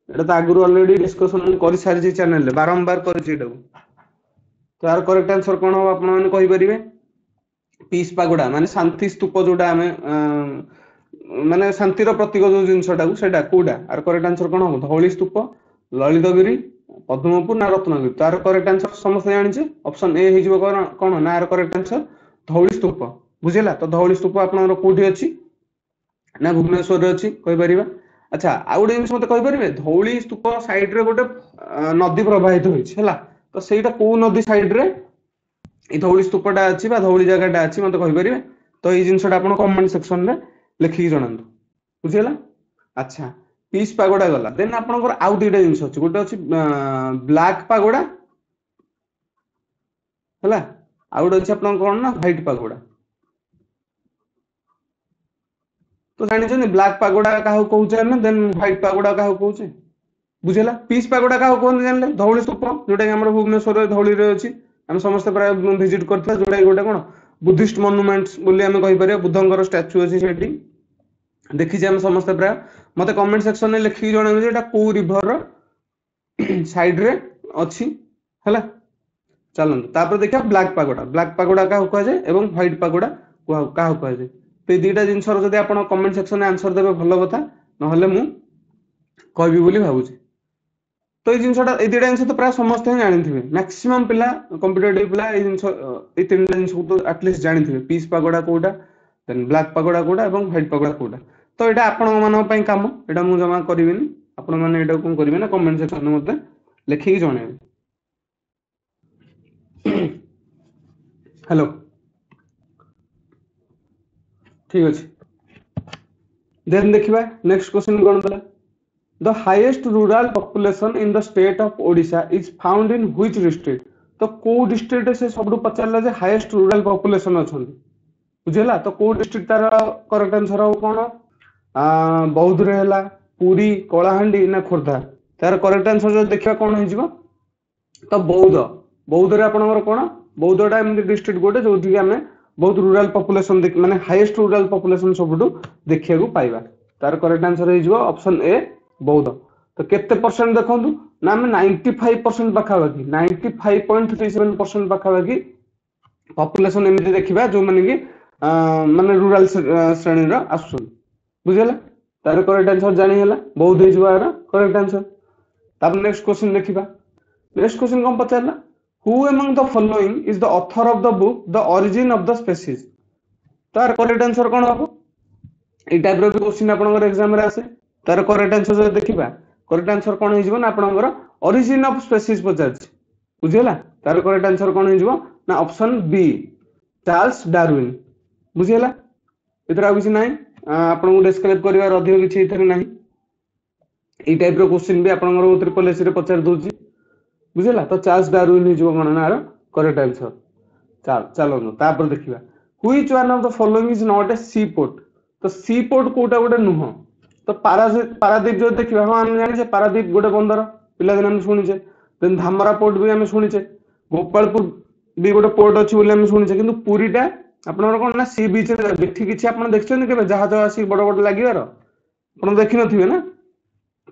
एटा त आगुर ऑलरेडी डिस्कशन करि सारी चैनल ले बारंबार करि एटा तो यार करेक्ट आंसर कोन हो आपन माने कहि परिबे पीस पागोडा माने शांति स्तूप जोडा हमें माने शांति रो प्रतीक जो जिंसटा को सेटा कोडा आर करेक्ट आंसर कोन हो धौली स्तूप ललितगिरी पद्मपुर ना रत्नगिरी तार करेक्ट आंसर समस्त जानि छै ऑप्शन ए हिजबो कोन ना आर करेक्ट आंसर धौली स्तूप बुझिला तो धौली स्तूप आपन कोठी अछि ना भुवनेश्वर रे अछि कहि परिबा अच्छा आ गोटे जिनिस मते कहि परिबे धौली स्तूप साइड रे गोटे नदी प्रवाहित होइछ हला तो सेटा को नदी साइड रे ई धौली स्तूपटा अछि बा धौली जगहटा अछि मते कहि परिबे तो ई जिनिसटा आपण कमेंट सेक्शन रे लिखि जणांतु बुझिला। अच्छा पीस पागोडा गला देन आपनकर आउ दुईटा जिनिस अछि गोटे अछि ब्लैक पागोडा हला आ गोटे अछि आपन कोन ना व्हाइट पागोडा। तो जानिछन ब्लैक पागोडा काहू कहउचे ना देन व्हाइट पागोडा काहू कहउचे बुझिला। पीस पागोडा काहू कहउचे जानले धौली स्तूप जोटा कि हमर भुवनेश्वर रे धौली रे अछि हम समस्त प्राय विजिट करथला जोटा गोटे कोन बुद्धिस्ट मॉन्यूमेंट्स बोली हम कहि परिया बुद्धंकर स्टैच्यू अछि सेठी देखि जे हम समस्त प्राय मते कमेंट सेक्शन में लिखि जणाइबे जे एटा को रिवर साइड रे अछि हला। चलନ୍ତୁ तापर देखिया ब्लैक पागोडा का कह जाए एवं व्हाइट पागोडा का कह जाए तो ये दुईटा जिनस जब आप कमेंट सेक्शन में आंसर देवे भल कथा ना मु कहबी बोली भाबुची। तो ये जिनसटा ये दुईटा जिनस तो प्राय समस्त ही जानी मैक्सिमम पिला कॉम्पिटिटिव पिला ये जिनस ये तीन जिनस को तो एटलिस्ट जानी पीस पागोडा कोटा देन ब्लैक पागोडा कोटा एवं व्हाइट पागोडा कोटा। तो ये आपण मान काम यहाँ मुझे जमा करी आपण मैंने कौन करेंगे ना कमेंट सेक्शन में मत लिखिक जन। हेलो ठीक अच्छे देन देखिबा नेक्स्ट क्वेश्चन कोन बला the highest rural population in the state of Odisha is found in which district. तो को डिस्ट्रिक्ट से सबडू पचारला जे हाईएस्ट रूरल पॉपुलेशन अछन बुझेला तो को डिस्ट्रिक्ट तार करेक्ट आंसर हो कोन बौद्ध रे हला पुरी कलाहांडी ना खोर्धा तार करेक्ट आंसर जो देखिबा कोन हो जिवो तो बौद्ध बौद्ध रे आपनकर कोन बौद्धटा एमती डिस्ट्रिक्ट गोटे जो कि हमें बहुत रूरल पॉपुलेशन माने हाईएस्ट रूरल पॉपुलेशन सबडू देखिया को पाइबा तार करेक्ट आंसर हो जिवो ऑप्शन ए बौद्ध। तो केते परसेंट देखंतु ना हम 95% पाखाबाकी 95.37% पाखाबाकी पॉपुलेशन एमती देखिबा जो माने कि माने रूरल श्रेणी रा आसुन बुझिला तार करेक्ट आंसर जानी हला बौद्ध हो जिवो यार करेक्ट आंसर। तब नेक्स्ट क्वेश्चन देखिबा नेक्स्ट क्वेश्चन कौन पचारला who among the following is the author of the book the origin of the species. तार करेक्ट आंसर कौन हम ये टाइप रो क्वेश्चन आपनकर एग्जाम रे आसे तार करेक्ट आंसर जो देखिबा करेक्ट आंसर कौन हो ना आपनकर ओरिजिन ऑफ स्पीशीज पचारछि बुझिला तार करेक्ट आंसर कौन हो ना ऑप्शन बी चार्ल्स डार्विन बुझिला। इतरा किछि नाही आपन को डिस्क्राइब करिवार अधिक किछि इथरे नाही ए टाइप रो क्वेश्चन भी आपनकर ट्रिपल एस रे पचार दोछि बुझिला। तो चार्ल्स डार्विन हो गण ना करेक्ट आंसर चलो तापर देखिबा which one of the following is not a sea port. तो सी पोर्ट कोटा गोटे नुह तो पारादीप जो देखिबा हां हम जानि जे पारादीप गोटे बंदर पिला दिन हम सुनिचे देन धामरा पोर्ट भी हम सुनिचे गोपालपुर भी गोटे पोर्ट अछि बोले हम सुनिचे किंतु पुरीटा आपनर कोन ना सी बीच रे देखि किछि आपन देखछन केबे जहाज आसी बड़ बड़ लागिवार आपन देखि नथिबे ना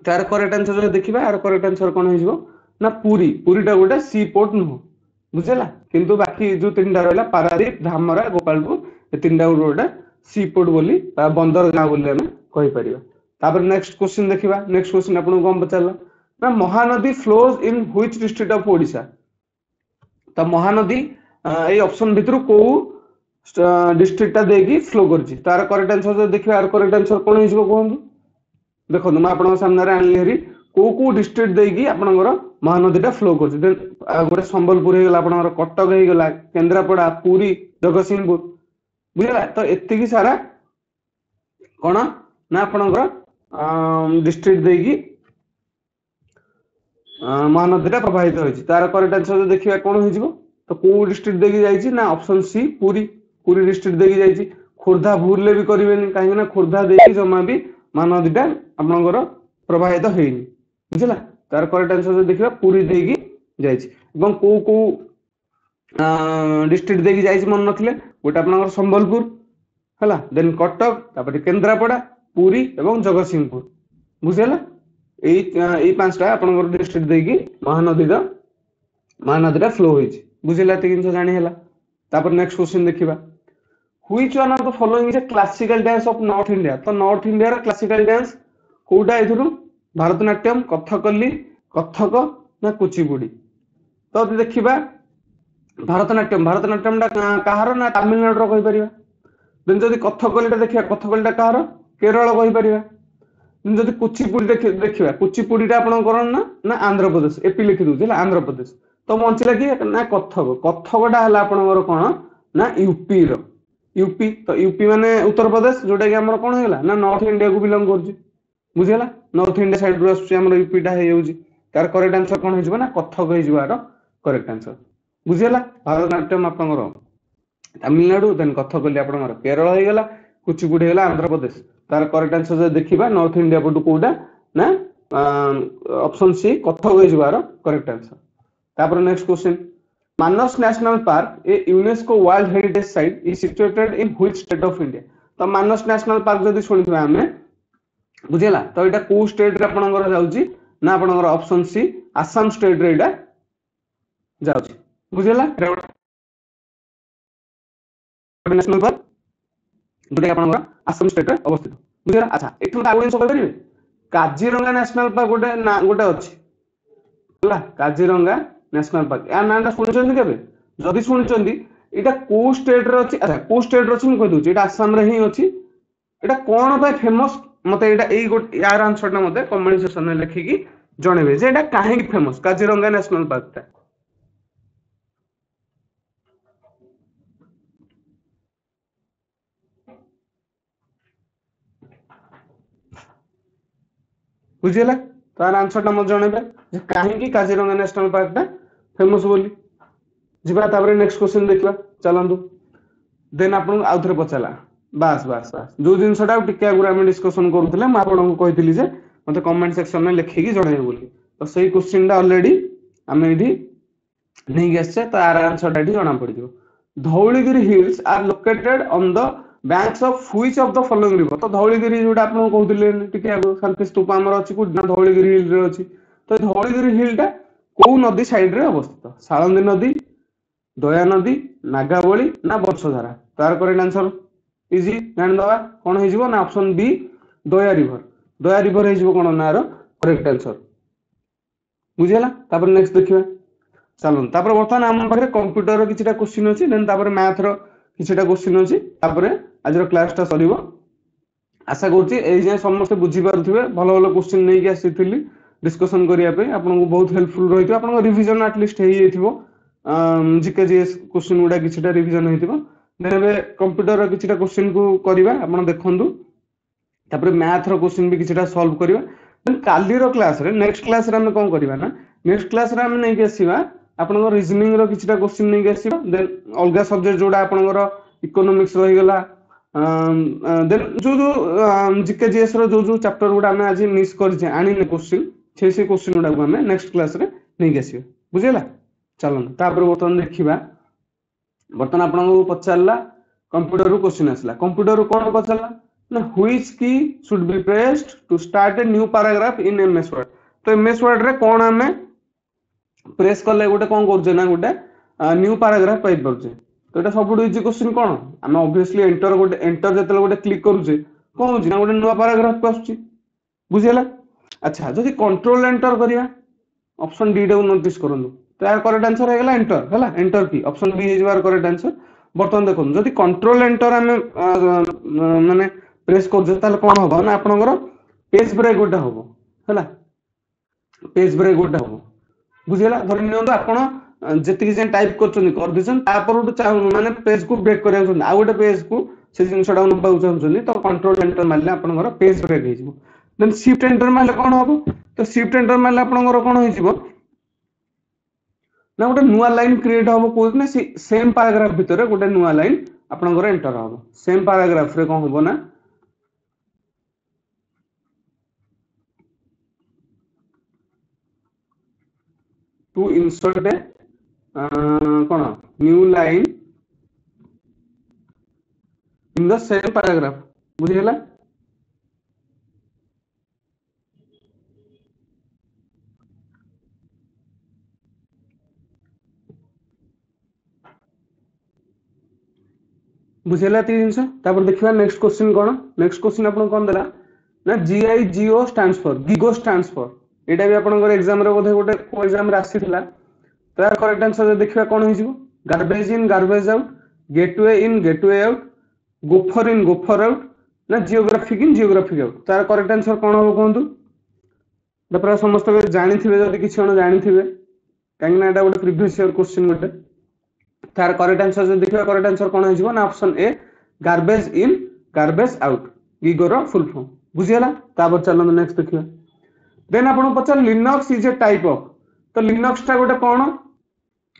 तार करेक्ट आंसर जो देखिबा आर करेक्ट आंसर कोन हो जिवो ना पुरीटा गोटे सी पोर्ट नुह बुझला किंतु बाकी जो तीनटा रहला पारादीप धामरा गोपालपुर ए तीनटा गोटे सी पोर्ट बोली बंदर गाँ बोली हमें कहि परिबा। तापर नेक्स्ट क्वेश्चन देखिबा नेक्स्ट क्वेश्चन आपन को हम पचारला ना Mahanadi flows in which district of Odisha. तो महानदी ए ऑप्शन भितरु को डिस्ट्रिक्ट ता देगी फ्लो करछि तार करेक्ट आंसर जो देखिबा आर करेक्ट आंसर कोन हो जिवो कोन देखो मैं आपन सामने रे आनली हेरी को डिस्ट्रिक्ट देगी आपनकर महानदीटा फ्लो करछि देन गोटे संबलपुर हे गला आपनकर कटक हे गला केंद्रापड़ा पुरी जगतसिंहपुर बुझला। तो एतिकी सारा कोन ना आपनकर डिस्ट्रिक्ट देगी महानदीटा प्रभावित होइछि तार करेक्ट आंसर देखिबा कोन हो जिवो तो को डिस्ट्रिक्ट देगी जाइछि ना option C Puri Puri district देगी जाइछि खोर्धा भूलले भी करिवेनी काहे ना खोर्धा देगी जमा भी महानदीटा आपनकर प्रभावित होइनी बुझला तार करेक्ट आंसर देखिबा पुरी देगी जाइछि एवं को डिस्ट्रिक्ट देगी जाइछि मन नथिले गोटे आपनकर संबलपुर हला देन कटक तापर केंद्रापड़ा पुरी एवं जगतसिंहपुर बुझला एई पांचटा आपनकर डिस्ट्रिक्ट देगी महानदीटा फ्लो होइछि बुझला ते किंछ जानि हला। तापर नेक्स्ट क्वेश्चन देखिबा which one of the following is a classical dance of north India. तो नॉर्थ इंडिया रा क्लासिकल डांस कोटा एथुरु भारतनाट्यम कथकली कथक ना कुचिपुड़ी। तो देखिबा भारतनाट्यम टा कहार ना तमिलनाडु रो कहि परिबा देन जदी कथकलीटा देखिबा कथकलीटा कहार केरल कहि परिबा जदि कुचिपुड़ी देखिए कुचिपुड़ीटा आपण कौन ना ना आंध्र प्रदेश एपी लिखि दूसरी आंध्र प्रदेश तो बंचला कि ना कथक कथकटा है आपंकर कौन ना यूपी यूपी तो यूपी माने उत्तर प्रदेश जोटा कि आम कौन है ना नॉर्थ इंडिया को बिलोंग कर बुझीगला नॉर्थ इंडिया साइड रू आम यूपीटा हो तार करेक्ट आंसर कौन हो ना कथक हो करेक्ट आंसर बुझीगला भारतनाट्यम आपंकर तमिलनाडु देन कथकली आपंकर केरल हो गला कुचिपुड़ी है आंध्र प्रदेश तार करेक्ट आंसर जो देखा नॉर्थ इंडिया पटू कौटा ना ऑप्शन सी कथक हो करेक्ट आंसर तापर next question Manas national park A UNESCO world heritage site is situated in which state of India तो मानस नेशनल पार्क जदि शुणिथिबा हमें बुझिला तो एटा को स्टेट रे आपनकर जाउची ना आपनकर ऑप्शन सी आसाम स्टेट रे एटा जाउची बुझिला नेशनल पार्क जोटा आपनकर आसाम स्टेट रे अवस्थित बुझिला अच्छा एठु आगो सब करिवे काजीरंगा नेशनल पार्क गोटे ना गोटे अछि हला काजीरंगा नेशनल पार्क या नाटा सुनिचंदी केबे जदि सुनिचंदी एटा को स्टेट रे अछि अच्छा को स्टेट रे अछि म कहि दोछि एटा आसाम रे ही अछि एटा कोन पे फेमस मते एटा एई गोट यार आंसर ना मते कमेंट सेक्शन में लिखिकी जणेबे जे एटा काहे की फेमस काजीरंगा नेशनल पार्क ता बुझिला तार आंसर टा मत जणेबे जे काहे की काजीरंगा नेशनल पार्क ता फेमस बोली जिबा ताबरे नेक्स्ट क्वेश्चन देखिबा चलंदु देन आपन आउथरे पचाला बास बास बास जो जिनसटा टिके आगुरा हम डिस्कशन करूथले म आपन को कहितली जे मते कमेंट सेक्शन में लिखिकी जणेबे बोली तो सही क्वेश्चन टा ऑलरेडी हम इधी नहीं गैसे तो आर आंसर टा जना पड़ जो Dhauligiri hills are located on the banks of which of the following river तो धौलीगिरी जोटा आपन कहउतले टिके आगु शांति स्तूप हमर अछि को धौलीगिरी हिल रे अछि तो धौलीगिरी हिल टा को नदी साइड रे अवस्थित साळंदी नदी दया नदी नागावली ना वर्षधारा तार करेक्ट आंसर इजी जान दवा कोन हे जिवो ना ऑप्शन बी दया रिवर हे जिवो कोन नारो करेक्ट आंसर बुझिला तापर नेक्स्ट देखिबा चलन तापर वर्तमान हम पाखरे कंप्यूटर रो किछटा क्वेश्चन अछि देन तापर मैथ रो किछटा क्वेश्चन अछि तापर आज रो क्लास टा सरीबो आशा करछि एई जे समस्त बुझी पारुथिबे भलो भलो क्वेश्चन नै कि आसीथिली डिस्कशन करिया पे आपन को बहुत हेल्पफुल रहितो आपन को रिवीजन एटलीस्ट हेई जेथिबो जीके जीएस क्वेश्चन गुडा किछटा रिवीजन हेतिबो देबे कंप्यूटर रो किछटा क्वेश्चन को करबा आपन देखंदु तापर मैथ रो क्वेश्चन भी किछटा सॉल्व करबा देन काली रो क्लास रे नेक्स्ट क्लास रे हम कोन करबा ना नेक्स्ट क्लास रे हम नै कि आसीबा आपन को रीजनिंग रो किछटा क्वेश्चन नै कि आसीबा देन अलगा सब्जेक्ट जोडा आपन को इकोनॉमिक्स रहि गेला देन जो जो जीके जीएस रो जो चैप्टर गुडा हम आज मिस करछे आनी ने क्वेश्चन से क्वेश्चन गुडा को हम नेक्स्ट क्लास रे नै कि आसीबा बुझिला चलन तापर बर्तन देखिबा बर्तन आपन को पचारला कंप्यूटर रो क्वेश्चन आसला कंप्यूटर रो कोन पचारला ना which key should be pressed to start a new paragraph in MS Word तो एमएस वर्ड रे कोन हमें प्रेस करले गोटे कोन करजे ना गोटे न्यू पैराग्राफ पाइ परजे तो एटा सबुड इजी क्वेश्चन कोन हम ऑब्वियसली एंटर जतले गोटे क्लिक करूजे कोन होजी ना गोटे न्यू पैराग्राफ को आछी बुझियला अच्छा जदि कंट्रोल एंटर करिया ऑप्शन डी डे नोटिस करंदु तो यार करेक्ट आंसर है गेला एंटर हैला enter key option B is bar correct answer बर्तन देखो जदि कंट्रोल एंटर हम माने प्रेस कर ताले कोन होबो ना आपनकर पेज ब्रेक गोटे होबो हैला पेज ब्रेक गोटे होबो बुझियला धरि नियंतो आपण जति जे टाइप करछन कर दिसन तापर माने पेज को ब्रेक करिया छन आ गोटे पेज को से जिनसडा नबाउ छन तो कंट्रोल एंटर मारले आपनकर पेज ब्रेक हे जिवो देन शिफ्ट एंटर मारले कोन होबो तो शिफ्ट एंटर मारले आपनकर कोन हे जिवो ना गोटे नुआ लाइन क्रिएट होबो कोइ ना सेम पैराग्राफ भीतर गोटे नुआ लाइन आपनकर एंटर होबो सेम पैराग्राफ रे कोन होबो ना टू इंसर्ट ए कोन new line in the same paragraph बुझियला बुझेला ती जिंस तापर देखिबा नेक्स्ट क्वेश्चन कोन नेक्स्ट क्वेश्चन आपन कोन देला ना GIGO stands for GIGO stands for एटा भी आपन एग्जाम रे बोधे गोटे को एग्जाम रे आसीथिला तार करेक्ट आंसर देखिबा कोन होई जिवो garbage in garbage out gateway in gateway out gopher in gopher out ना जियोग्राफिक इन जियोग्राफिक आउट तार करेक्ट आंसर कौन हम कहतु प्राय समस्त जानी जब किसी जन जानी कहीं ना गोटे प्रीवियस ईयर क्वेश्चन गोटे तार करेक्ट आंसर जो देखिए करेक्ट आंसर कौन हो ना option A garbage in garbage out गिगोर फुल फॉर्म बुझीगला तापर चलो नेक्स्ट देखिए देन आपन पचार Linux is a type of तो लिनक्स टा गोटे कौन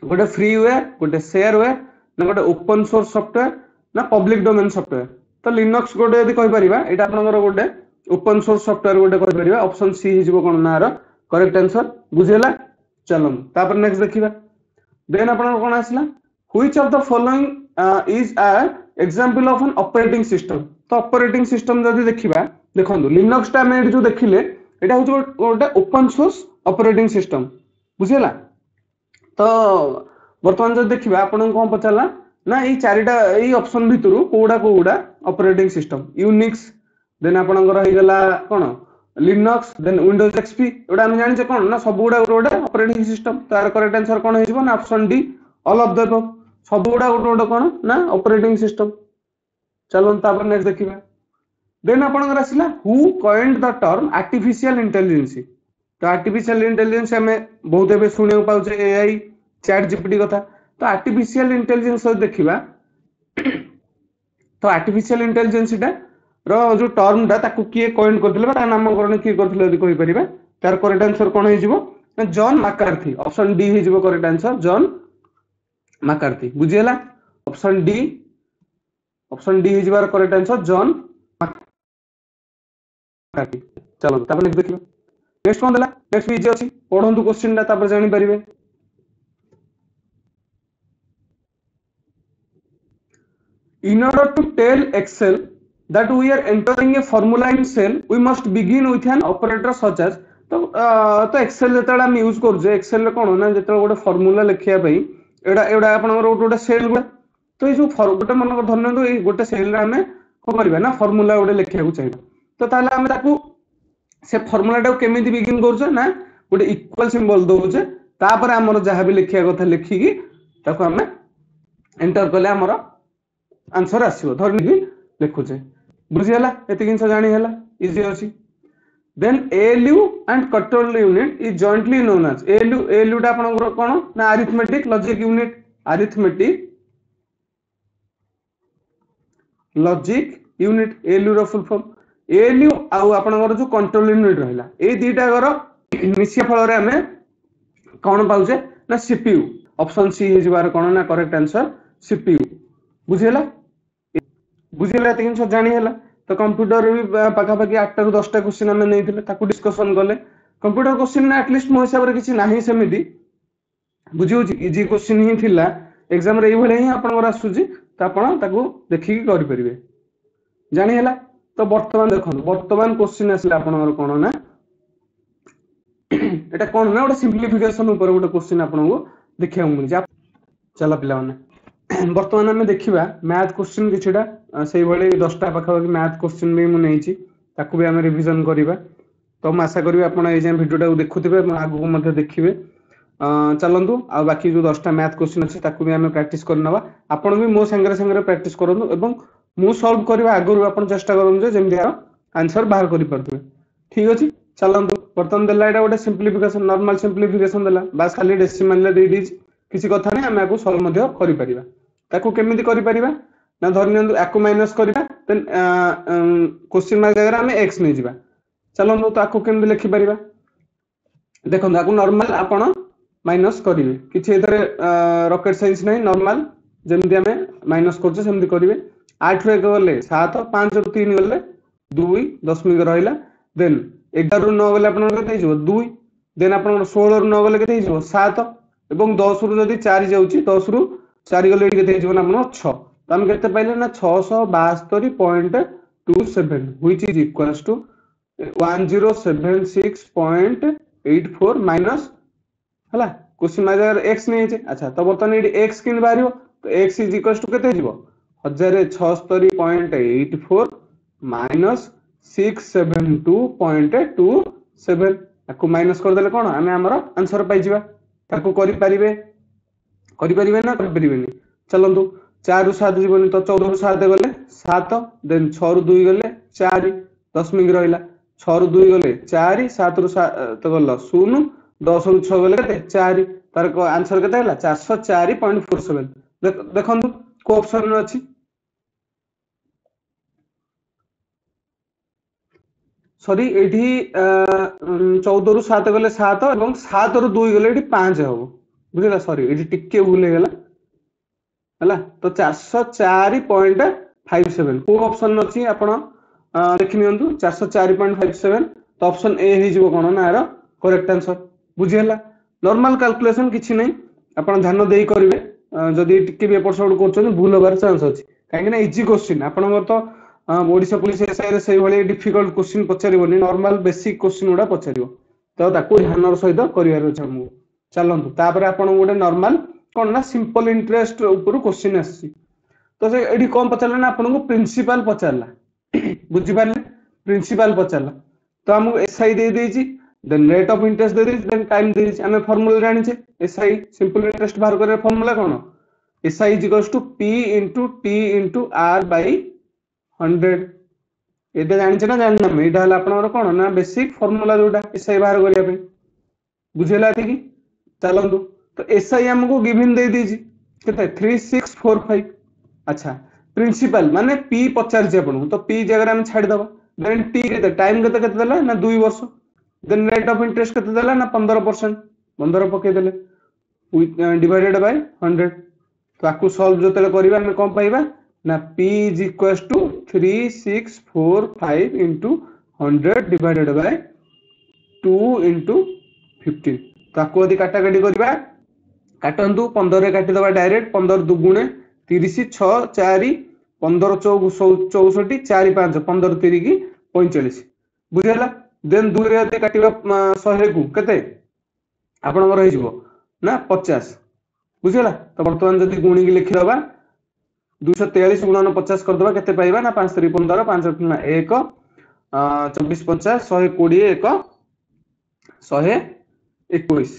गोटे फ्रीवेयर गोटे शेयरवेयर ना गोटे ओपन सोर्स सॉफ्टवेयर ना पब्लिक डोमेन सॉफ्टवेयर तो लिनक्स गोटे यदि कहि परिबा एटा आपनकर गोटे ओपन सोर्स सॉफ्टवेयर गोटे कहि परिबा ऑप्शन सी हिजबो कोन नार करेक्ट आंसर बुझेला चलो तापर नेक्स्ट देखिबा देन आपन कोन आसला which of the following is a example of an operating system तो ऑपरेटिंग सिस्टम जदि देखिबा देखंतु लिनक्स टा में जो देखिले एटा हो गोटे ओपन सोर्स ऑपरेटिंग सिस्टम बुझेला तो वर्तमान जब देखिबा आपन कोन पचाला ना ये चारिटा ये ऑप्शन भितरु कोउडा ऑपरेटिंग सिस्टम यूनिक्स देन आपनकर हो गला कोन लिनक्स देन विंडोज एक्सपी एडा हम जानि जे कोन ना सब गुडा गोटे ऑपरेटिंग सिस्टम तार करेक्ट आंसर कोन होइबो ना option D all of the above सब गुडा गोटे कोन ना ऑपरेटिंग सिस्टम चलो तापर नेक्स्ट देखिबा देन आपनकर आसिला who coined the term artificial intelligence तो आर्टिफिशियल इंटेलिजेंस हमें बहुत एबे सुने पाउचे एआई चैट जीपीटी कथा तो आर्टिफिशियल इंटेलिजेंस देखिबा तो आर्टिफिशियल इंटेलिजेंस रो जो टर्म टा ताकू किए कॉइन करथिले बा नामकरण किए करथिले यदि कहि परिबा तार करेक्ट आंसर कोन हे जिवो जॉन मैकार्थी ऑप्शन डी हे जिवो करेक्ट आंसर जॉन मैकार्थी बुझियला ऑप्शन डी हे जिवार करेक्ट आंसर जॉन मैकार्थी चलो तापर नेक्स्ट देखिबा नेक्स्ट कोन देला नेक्स्ट इजी अछि पढंतु क्वेश्चन ता तापर जानि परिबे in order to tell Excel that we are entering a formula in cell we must begin with an operator such as तो Excel जेतला हम यूज कर जे Excel रे कोन ना जेतला गोटे फार्मूला लिखिया पई एडा आपनकर गोटे सेल गुडा तो ये जो गोटे मन धरन तो ये गोटे सेल रे हमें को करबा ना फार्मूला गोटे लिखिया को चाहिए तो ताले हम ताकू से फार्मूला टा केमिति बिगिन करछ ना गोटे इक्वल सिंबल दोजे तापर हमर जहा भी लिखिया कथा लिखिकी ताकू हमें एंटर करले हमर आंसर आसीबो धरनी लिखुचे बुझियला एति किन जानि हला इजी अछि then ALU and control unit is jointly known as ALU टा आपन कोन ना arithmetic logic unit arithmetic logic unit ALU रो फुल फॉर्म ALU आ आपन जो कंट्रोल यूनिट रहला ए दीटा गर मिसिया फल रे हमें कोन पाउचे ना CPU ऑप्शन सी हे जिवार कोन ना करेक्ट आंसर CPU बुझेला तीन सब जानी हला तो कंप्यूटर भी पाखा पाखी 8 ରୁ 10टा क्वेश्चन हमें नहीं थिले ताकू डिस्कशन करले कंप्यूटर क्वेश्चन ना एटलीस्ट मो हिसाब रे किछि नाही सेमिति बुझियो इजी क्वेश्चन ही थिला एग्जाम रे एई भले ही आपन घर आसुजी त आपन ताकू देखि के करि परिबे जानी हला तो वर्तमान देखन वर्तमान क्वेश्चन आसले आपन घर कोन ना एटा कोन ना ओटा सिंपलीफिकेशन ऊपर ओटा क्वेश्चन आपन को देखिया मिल जा चला पिला माने वर्तमान आम देखा मैथ क्वेश्चन किछटा से 10टा पाखापाखि मैथ क्वेश्चन भी मुझे ताकू भी आम रिविजन करवा तो मैं आशा करी आप भिडियोटा देखुवे आगू देखिए चलतु आ बाकी जो 10टा मैथ क्वेश्चन अच्छे ताकू भी आम प्रैक्टिस करना आपन भी मो सांगे प्रैक्टिस करूँ एवं मु सॉल्व करवा आगु आप चेष्टा करूँ जमी आंसर बाहर कर ठीक अच्छे चलतु बर्तमान देला एटा गोटे सिंपलीफिकेशन नॉर्मल सिंपलीफिकेशन देला बास खाली डेसिमल दे दी किसी कथा नहीं आम आपको सॉल्व मध्य करि परिबा ताकू केमिति करि परिबा ना धरनियंतु आकु माइनस करबा देन क्वेश्चन मार्क जगह हम x नै जिबा चलो तो आकु केमिति लिखि परिबा देखो आकु नॉर्मल आपण माइनस करिवे किछि एतरे रॉकेट साइंस नै नॉर्मल जेमिति हमें माइनस करछे सेमिति करिवे 8 रे गले 7 5 ରୁ 3 गले 2 दशमिक रहिला देन 11 ରୁ 9 गले आपण केते हिजो 2 देन आपण 16 ରୁ 9 गले केते हिजो 7 एवं 10 ରୁ जदी 4 जाउची 10 ରୁ 4 गले केते हिजो ना आपण 6 तो हम केते पाइले ना 672.27 which is equals to 1076.84 minus हला क्वेश्चन मार्क x नै छै अच्छा तो बर्तन एडी x किन बारियो तो x इज इक्वल्स टू केते हिजो 1076.84 माइनस 672.27 ताको माइनस कर देले कोन हमें हमर आंसर पाइ जिबा ताको करि परिबे ना करि परिबेनी चलंतु 4 ରୁ 7 जीवनी तो 14 ରୁ 7 गले 7 देन 6 ରୁ 2 गले 4 दशमिक रहिला 6 रु 2 गले 4 7 रु तो गल 0 10 रु 6 गले केते 4 तार को आंसर केते हला 404.47 देखंतु को ऑप्शन रे अछि सॉरी एठी 14 रु 7 गले 7 एवं 7 रु 2 गले एठी 5 हबो बुझिला सॉरी एठी टिके भूल गेला हला तो 404.57 को ऑप्शन अछि आपण देखि नियंतु 404.57 तो ऑप्शन ए ही जीवो कोन ना यार करेक्ट आंसर बुझिला नॉर्मल कैलकुलेशन किछि नै आपण ध्यान देई करिवे जदि टिके भी एपट साइड करछन भूल होबार चांस अछि काहे ना इजी क्वेश्चन आपण तो ओडिसा पुलिस एसआई रे सही भली डिफिकल्ट क्वेश्चन पचारिबोनी नॉर्मल बेसिक क्वेश्चन उडा पचारिबो तो ताको ध्यान सहित करिवार अछि हमहु चलंतु तापर आपण गोटे नॉर्मल कोन ना सिंपल इंटरेस्ट ऊपर क्वेश्चन आसी तो से एडी कोन पचारला ना आपण को प्रिंसिपल पचारला बुझि पारले प्रिंसिपल पचारला तो हमहु एसआई दे देछि देन रेट ऑफ इंटरेस्ट दे देछि देन टाइम दे देछि हमें फार्मूला जानि छे एसआई सिंपल इंटरेस्ट बाहर करे फार्मूला कोन SI is equals to p into t into r by 100 एटा जानि छे ना जानना में एटा हला आपनर कोन ना बेसिक फार्मूला जोटा एसआई बाहर करिया पे बुझेला कि चलंतु तो एसआई हमको गिवन दे दीजी केते 3645 अच्छा प्रिंसिपल माने p पचार जे आपन तो p जगह हम छाड़ दबा देन t केते टाइम केते केते देला ना 2 वर्ष देन रेट ऑफ इंटरेस्ट केते देला ना 15% 15 पके देले डिवाइडेड बाय 100 तो आकु सॉल्व जतले करिबा हम कोन पाइबा ना p is equals to 3645 into 100 divided by 2 into 15 तो आकु यदि काटा काटी करिबा काटंतु 15 रे काटी दबा डायरेक्ट 15 दुगुणे 30 6 4 15 64 4 5 15 3 की 45 बुझिला देन 2 रे यदि काटिबा 100 को केते आपन रहि जिवो ना 50 बुझिला तो वर्तमान जदि गुणी की लिखि दबा 243 गुणन 50 कर दबा केते पाइबा ना 5 3 15 5 3 1 24 50 120 1 121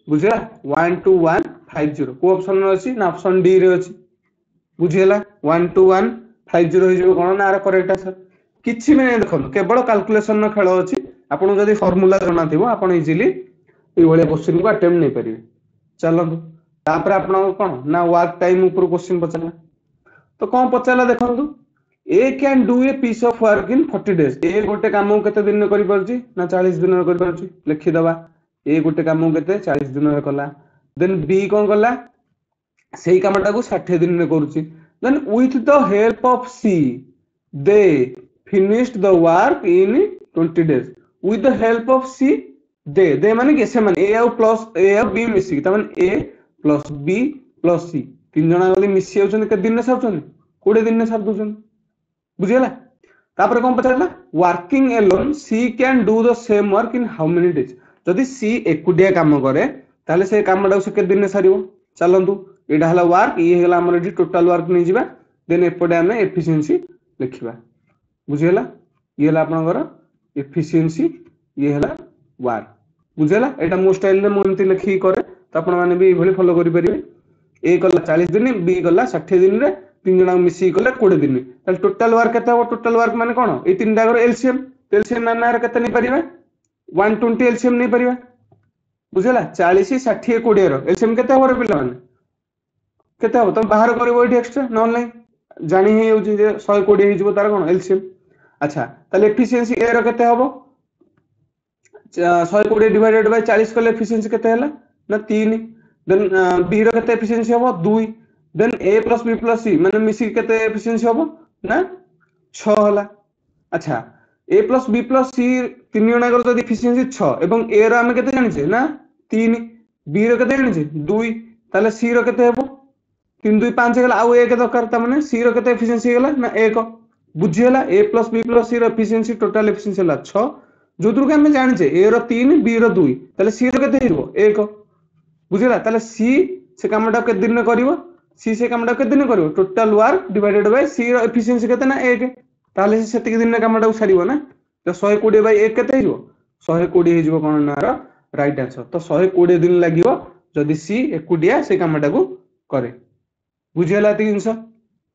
बुझिला 12150 को ऑप्शन रे अछि ना ऑप्शन डी रे अछि बुझिला 12150 हो जिवो कोन ना करेक्ट आंसर किछि में देखन केवल कैलकुलेशन न खेल अछि आपन जदि फार्मूला जाना थिबो आपन इजीली ए भले क्वेश्चन को अटेम्प्ट नै परिबे चलंतु तापर आपन कोन ना वर्क टाइम ऊपर क्वेश्चन पचला तो कौन पचारा देखंतु A can do a piece of work in 40 days A गोटे काम केते दिन में करि परछि ना 40 दिन में करि परछि लिखि दबा ए गोटे काम केते 40 दिन में कला देन बी कोन कला सेही कामटा को 60 दिन में करूछि then with the help of C they finished the work in 20 days with the help of C they माने के से माने ए प्लस ए बी मिसी त माने ए प्लस बी प्लस सी तीन जना गली मिसी आउछन के दिन में साबछन 20 दिन में साब दोछन बुझिला तापर कोन पचारला working alone C can do the same work in how many days जदि सी एकुडिया काम करे ताले से कामडा से के दिन में सारिबो चलंतु एडा हला वर्क ये हला हमर एडी टोटल वर्क नै जिबा देन एपडे हमें एफिशिएंसी लिखिबा बुझिला ये हला आपनकर एफिशिएंसी ये हला वर्क बुझिला एटा मो स्टाइल में मोंती लिखि करे त आपन माने भी भली फॉलो करि परिबे ए गला 40 दिन बी गला 60 दिन रे तीन जना मिसी गले 20 दिन ताल टोटल वर्क केते हो टोटल वर्क माने कोन ए तीन डागर एलसीएम माने रे केते नै परिबा 120 एलसीएम नै परिबा बुझला 40 60 20 रो एलसीएम केते हो रे पिला माने केते हो तुम बाहर करबो एठी एक्स्ट्रा न नै जानि हे होची जे 120 हे जबो तार कोन एलसीएम अच्छा ताले एफिशिएंसी ए रो केते होबो 120 डिवाइडेड बाय 40 कले एफिशिएंसी केते हला ना 3 देन बी रो केते एफिशिएंसी होबो 2 देन ए प्लस बी प्लस सी माने मिसी केते एफिशिएंसी होबो ना 6 हला अच्छा ए प्लस बी प्लस सी तीन जणा कर जदी एफिशिएंसी 6 एवं ए रो हम केते जानि छे ना 3 बी रो केते जानि छे 2 ताले सी रो केते हेबो 3 2 5 गेला आ ए के दरकार त माने सी रो केते एफिशिएंसी गेला ना 1 बुझियला ए प्लस बी प्लस सी रो एफिशिएंसी टोटल एफिशिएंसी हला 6 जोदुर के हम जानि छे ए रो 3 बी रो 2 ताले सी रो केते हेबो 1 बुझिला ताले सी से कामटा के दिन में करिवो सी से कामटा के दिन में करिवो total work divided by C रो एफिशिएंसी केते ना 1 ताले से सेति दिन में कामटा सारिवो ना तो 120 बाय 1 केते हिजो 120 हिजो कोन ना रो राइट आंसर तो 120 दिन लागिवो जदी सी एकुडिया से कामटा को करे बुझिला ती जिंस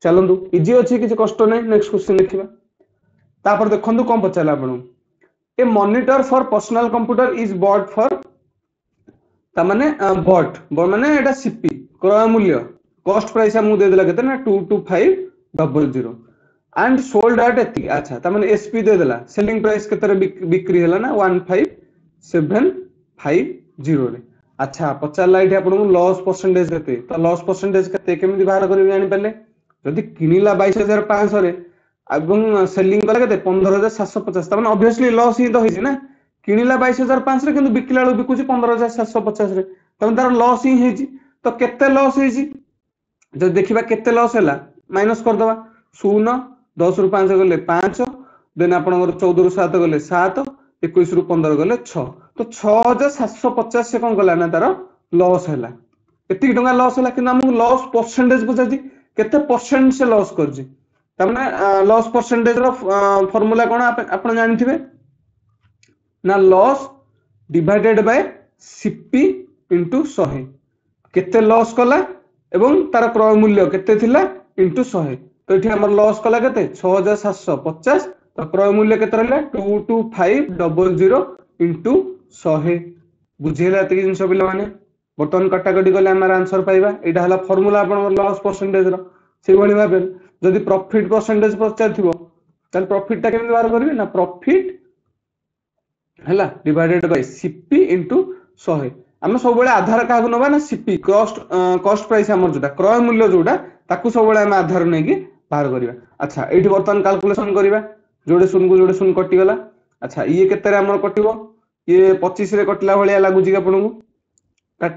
चलंदु इजी अछि किछ कष्ट नै नेक्स्ट क्वेश्चन देखिबा तापर देखंतु कोन पचाला आपन a monitor for personal computer is both for ता माने बॉट माने एटा सीपी क्रय मूल्य कॉस्ट प्राइस हमु दे देला केते ना 22500 एंड सोल्ड एट एति अच्छा ता माने एसपी दे देला सेलिंग प्राइस केते बिक्री हला ना 15750 रे अच्छा पचारला इठी आपन लॉस परसेंटेज केते तो लॉस परसेंटेज केते केमिति बाहर करिवे जानि पले जदि किनिला 22500 रे एवं सेलिंग कला केते 15750 ता माने ऑब्वियसली लॉस ही तो होइछि ना किनिला 22500 रे किंतु बिकिला बेलू बिकुछि 15750 रे तमे तार लॉस ही हेछि तो केते लॉस हेछि जब देखिबा केते लॉस हैला माइनस कर दबा 0 10 रु 5 गले 5 देन आपनकर 14 रु 7 गले 7 21 रु 15 गले 6 तो 6750 से कोन गला ना तार लॉस हैला एति टंगा लॉस हैला कि हमहु लॉस परसेंटेज बुझाती केते परसेंट से लॉस करछि त माने लॉस परसेंटेज रो फार्मूला कोन आपण जानिथिबे ना loss divided by CP into 100 केते लॉस कला एवं तार क्रय मूल्य केते थिला इनटू 100 तो एठी हमर लॉस कला केते 6750 तो क्रय मूल्य केते रहला 22500 इनटू 100 बुझेला एति जिंस बिला माने बटन कटाकटी गले हमर आंसर पाइबा एटा हला फार्मूला आपण लॉस परसेंटेज रो से बणी भाबे जदि प्रॉफिट परसेंटेज पचार थिबो तल प्रॉफिट ता केमि बाहर करबी ना प्रॉफिट हला डिवाइडेड बाय सीपी इनटू 100 हम सब बेले आधार का नबा ना सीपी कॉस्ट प्राइस हमर जोटा क्रय मूल्य जोटा ताकू सब बेले हम आधार नै कि बाहर करिवा अच्छा एठी बर्तन कैलकुलेशन करिवा जोडे सुन कटि गला अच्छा ये केते रे हमर कटिवो ये 25 रे कटला भलिया लागु जी आपन को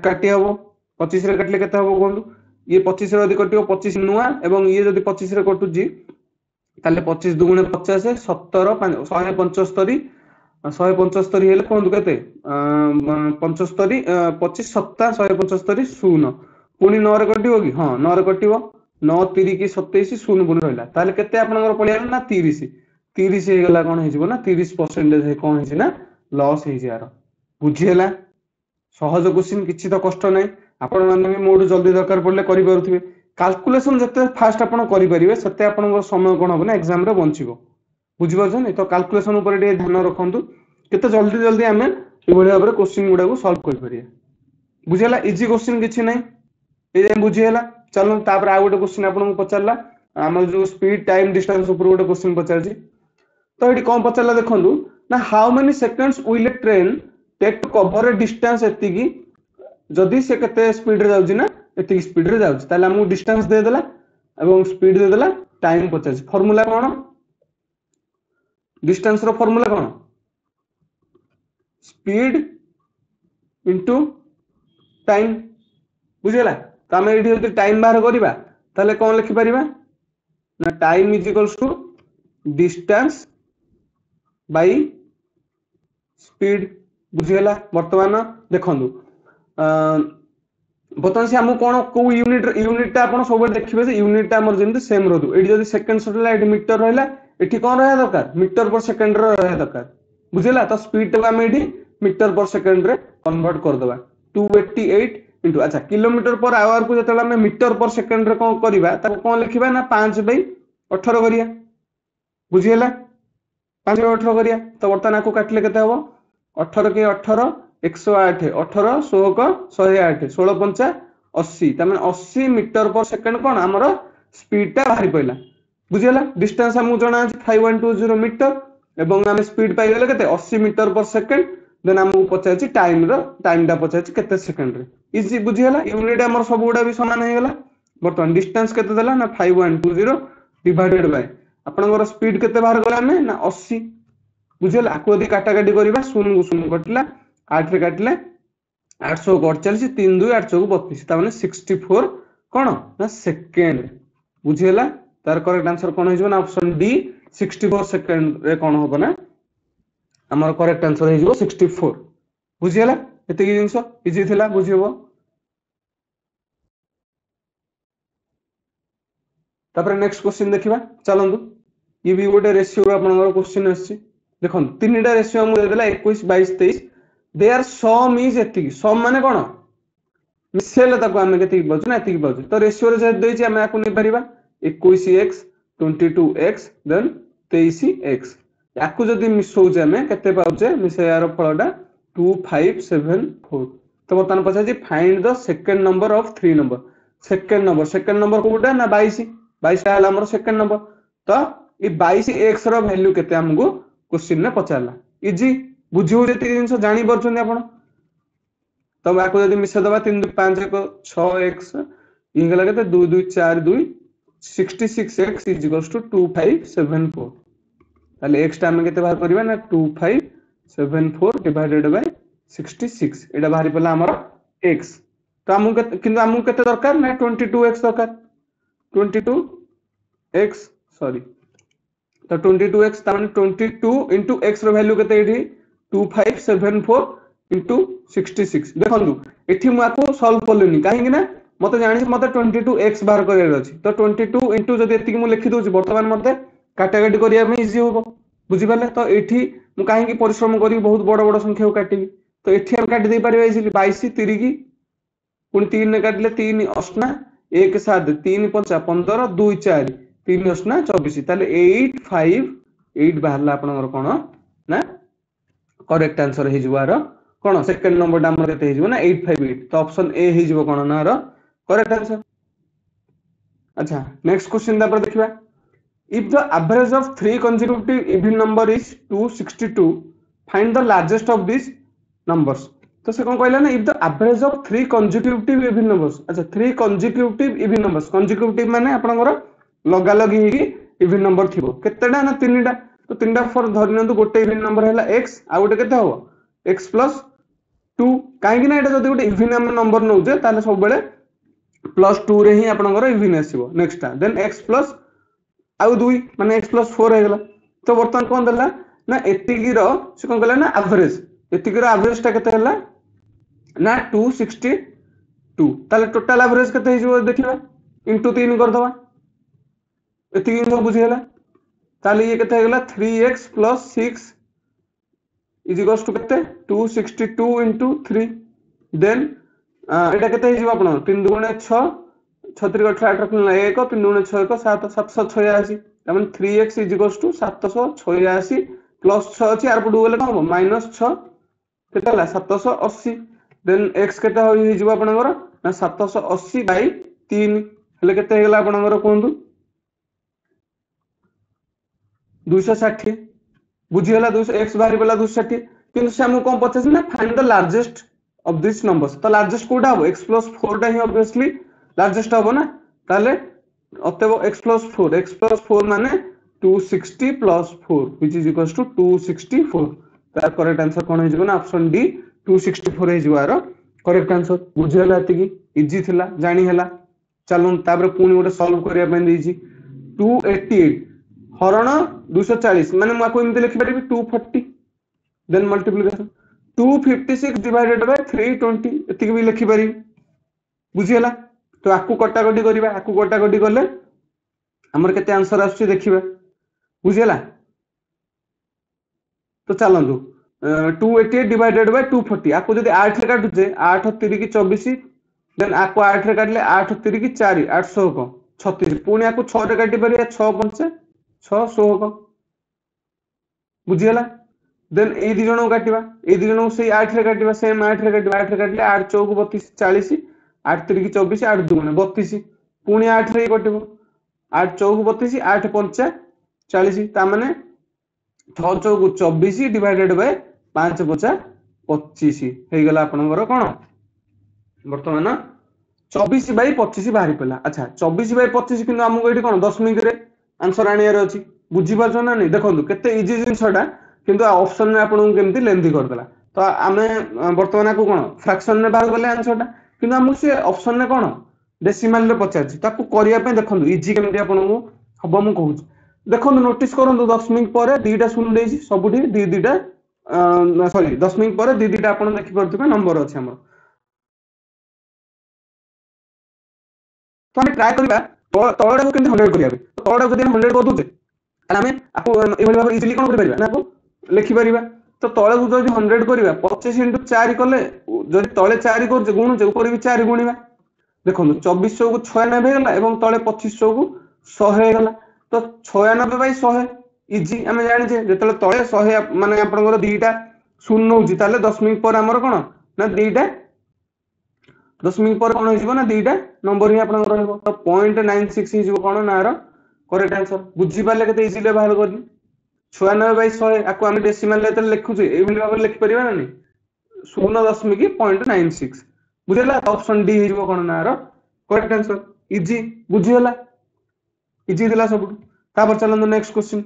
काटी हबो 25 रे कटले केते हबो कोंदु ये 25 रे यदि कटिवो 25 नुआ एवं ये यदि 25 रे कटु जी ताले 25 दुगुणे 50 17 175 175 हेले कोंदु केते 75 25 7 175 0 पुनी 9 रे कटिवो कि हां 9 रे कटिवो 9 3 की 27 0 पुनी रहला ताले केते आपनकर पडिया ना 30 30 हे गला कोन हेजिबो ना 30% हे कोन हेछि ना लॉस हेछि यार बुझियला सहज क्वेश्चन किछि तो कष्ट नै आपण माने भी मोड जल्दी दरकार पड़ले करि परथिबे कैलकुलेशन जते फास्ट आपण करि परिबे सते आपनकर समय कोन हो ना एग्जाम रे बंचिबो बुझि परछन तो कैलकुलेशन ऊपर टे ध्यान रखंतु केते जल्दी जल्दी हमें ए बढिया भाबरे क्वेश्चन गुडा को सॉल्व कर परिया बुझियला इजी क्वेश्चन किछि नै ए बुझियला चलो तापर आ गोटे क्वेश्चन आपन को पचारला हमर जो स्पीड टाइम डिस्टेंस ऊपर गोटे क्वेश्चन पचारछि तो एठी कोन पचारला देखंतु ना how many seconds will a train take to cover a distance एति की जदी से केते स्पीड रे जाउछि ना एति स्पीड रे जाउछि ताले हमु डिस्टेंस दे देला एवं स्पीड दे देला टाइम पचारछि फार्मूला कोन डिस्टेंस रो फार्मूला कोन स्पीड इनटू टाइम बुझिला त हम एठी जदी टाइम बाहर करिबा ताले कोन लिखि परिबा ना time is equals to distance by speed बुझिला वर्तमान देखंदु बतन से हम कोन को यूनिट अपन सब देखिबे जे यूनिट हमर जेंति सेम रहदु एठी जदी सेकंड्स रहला एठी मीटर रहला एठी कोन रहया दरकार मीटर पर सेकंड रे रहया दरकार बुझिला तो स्पीड तो हम एठी मीटर पर सेकंड रे कन्वर्ट कर दबा 288 इनटू अच्छा किलोमीटर पर आवर को जतला हम मीटर पर सेकंड रे कोन करबा त कोन लिखिबा ना 5/18 करिया बुझिला 5/18 करिया तो वर्तमान को काटले केते हबो 18 के 18 108 18 16 108 16 5 80 तमे 80 मीटर पर सेकंड कोन हमर स्पीड ता बाहरी पइला बुझिला डिस्टेंस हम जणा 5120 मीटर एवं हम स्पीड पाइ गेले केते 80 मीटर पर सेकंड देन हम पचाछि टाइम टा पचाछि केते सेकंड रे इजी बुझिला यूनिट हमर सब गुडा भी समान हे गेला बर्तमान डिस्टेंस केते देला ना 5120 डिवाइडेड बाय आपनकर स्पीड केते बाहर गला ने ना 80 बुझिला आको यदि काटा काटी करबा 0 0 कटला 8 रे काटले 848 3 2 8 32 ता माने 64 कोन ना सेकंड बुझिला तार करेक्ट आंसर कोन हो ना ऑप्शन डी 64 सेकंड रे कोन होबो ना हमर करेक्ट आंसर हे जिवो 64 बुझिला एते की जिंस इजी थिला बुझिबो तापर नेक्स्ट क्वेश्चन देखिबा चलंदु ये भी गोटे रेशियो आपनकर क्वेश्चन आछि देखन तीनटा रेशियो हम दे देला 21 22 23 देयर सम इज एति सम माने कोन मिसेले ताको हम केति पाउछ ना एति पाउछ तो रेशियो रे जे देछि हम आको नै परिबा 21x 22x देन 23x याकू जदि मिसौचे आमे केते पाउचे मिसेयार फलटा 2574 तो बर्तमान पछाची find the second number of three number second number कोटा ना 22 आला हमर सेकंड नंबर तो ई 22x रो वैल्यू केते हमको क्वेश्चन ने पचारला इजी बुझी हो जति जिंस जानि परछन आपण तो याकू जदि मिसे दबा 3 2 5 1 6x ई गला केते 2 2 4 2 66x इज इक्वल्स टू 2574 ताले x टा हम केते बाहर करबा ना 2574 डिवाइडेड बाय 66 एटा बाहर पला हमर x तो हमहु किंतु हमहु केते दरकार ना 22x दरकार 22x सॉरी तो 22x ताने 22 into x रो वैल्यू केते एठी 2574 into 66 देखंतु एठी मु आको सॉल्व करलेनी काहे कि ना मते जानि मते 22x बाहर करे अछि तो 22 into जदि एति मु लिखि दोछि वर्तमान मते काटाकाटी करिया में इजी होबो बुझि पाले तो एठी मु काहे कि परिश्रम करी बहुत बड़ बड़ संख्या को काटिबी तो एठी हम काटि दे परिबा इजीली 22 3 की पुनी 3 ने काटले 3 अष्टा 1 7 3 5 15 2 4 3 अष्टा 24 ताले 858 बाहरला आपनकर कोन ना करेक्ट आंसर हे जुवार कोन सेकंड नंबर डामर केते हे जुवा ना 858 तो ऑप्शन ए हे जुवा कोन ना रो करेक्ट आंसर अच्छा नेक्स्ट क्वेश्चन दा पर देखिबा if the average of three consecutive even number is 262 find the largest of these numbers तो से कोन कहला ना if the average of three consecutive even numbers अच्छा three consecutive even numbers consecutive माने आपनकर लगा लगी ही even number थिबो केतेडा ना तीनटा तो तीनटा फॉर धरनंतु गोटे even number हैला x आ गोटे केते हो x plus 2 काहे कि ना एटा जदी गोटे even नंबर नउजे ताले सब बेले plus 2 रे ही आपनकर even आसीबो नेक्स्ट देन x plus आउ 2 माने x plus 4 हे गेला तो वर्तमान कोन देला ना एतिकी रो से कोन कहला ना एवरेज एतिकी रो एवरेज ता केते हैला ना 262 ताले टोटल एवरेज केते हे जो देखिबा इनटू 3 कर दबा एतिकी इनको बुझी हैला ताले ये केते हे गेला 3x plus 6 is equals to केते 262 into 3 देन एटा केते हे जो आपण 3 2 6 छत्री 18 रखना 1 3 2 6 1 7 786 तमन 3x is equals to 786 plus 6 अछि आर पडु गेले कोन माइनस 6 केतला 780 देन x केता होई जिवा आपनकर ना 780 बाय 3 हेले केते हेला आपनकर कोंदु 260 बुझी होला 200 x बाहरी पला 260 किंतु से हमको कोन पछे ना find the largest of this numbers तो लार्जेस्ट कोडा हो x plus 4 टा ही ऑब्वियसली लार्जेस्ट हो ना ताले अतएव x plus 4 माने 260 plus 4 which is equals to 264 तार करेक्ट आंसर कोन हे जिवो ना ऑप्शन डी 264 हे जिवारो करेक्ट आंसर बुझेला एतिकी इजी थिला जानि हैला चलून तापर पुनी गोटे सॉल्व करिया पे देजी 288 हरण 240 माने माको एमते लिखि परिबी 240 देन मल्टीप्लिकेशन 256 डिवाइडेड बाय 320 एतिकी भी लिखि परिबी बुझियला तो आकु कटाकटी करिबा आकु कटाकटी करले हमर केते आंसर आछी देखिबा बुझियला तो चलंदु 288 डिवाइडेड बाय 240 आकु जदी 8 रे काटुजे 8 3 की 24 देन आकु 8 रे काटले 8 3 की 4 800 को 36 पुनी आकु 6 रे काटी परिया 6 5 600 को बुझियला देन ए दि जणो काटिबा ए दि जणो से 8 रे काटिबा सेम 8 रे काटिबा 8 रे काटले 8 4 32 40 8 3 की 24 8 2 32 पुनी 8 रे कटिबो 8 4 32 8 5 40 ता माने 6 4 24 डिवाइडेड बाय 5 5 25 हे गेला आपनकर कोन वर्तमान 24 बाय 25 बाहरी पला अच्छा 24 बाय 25 किंतु हमको एठी कोन दशमिक रे आंसर आनियार अछि बुझी पाछो ना नै देखंतु केते इजी जिंसटा किंतु ऑप्शन में आपन केमति लेंथी कर देला तो आमे वर्तमान को कोन फ्रैक्शन में बाहर गले आंसरटा किंतु हमको से ऑप्शन ने कोन डेसिमल रे पचारछि ताकू करिया पे देखंतु इजी केमति आपन को हबो मु कहूछ देखंतु नोटिस करंतु दशमिक परे दीटा शून्य देछि सबुठी दी दीटा सॉरी दशमिक परे दी दीटा आपन देखि परथिबे नंबर अछि हमर तो हम ट्राई करबा तळडा केमति 100 करिया तळडा जदि 100 कर दुचे आमे आपो एभली भाबे इजीली कोन करि परिबा ना आपो लिखि परिबा तो तळे को जदि 100 करिबा 25 into 4 कले जदि तळे 4 कर गुणु जे ऊपर भी 4 गुणिबा देखंतु 2400 को 96 हेगला एवं तळे 2500 को 100 हेगला तो 96 बाय 100 इजी आम जाने जो तले 100 माने आपनकर दीटा शून्य होची ताले दशमिक पर हमर कोन ना दीटा दशमिक पर कोन हिजबो ना दीटा नंबर ही आपनकर रहबो तो 0.96 हिजबो कोन ना रो करेक्ट आंसर बुझी पाले केते इजीली बाहर करली 96/100 आको हम डेसिमल लेतर लिखु जे एबली भाबे लिख परिबा ना नहीं 0.96 बुझला ऑप्शन डी हिजबो कोन ना रो करेक्ट आंसर इजी बुझी होला इजी दिला सब तापर चलन नेक्स्ट क्वेश्चन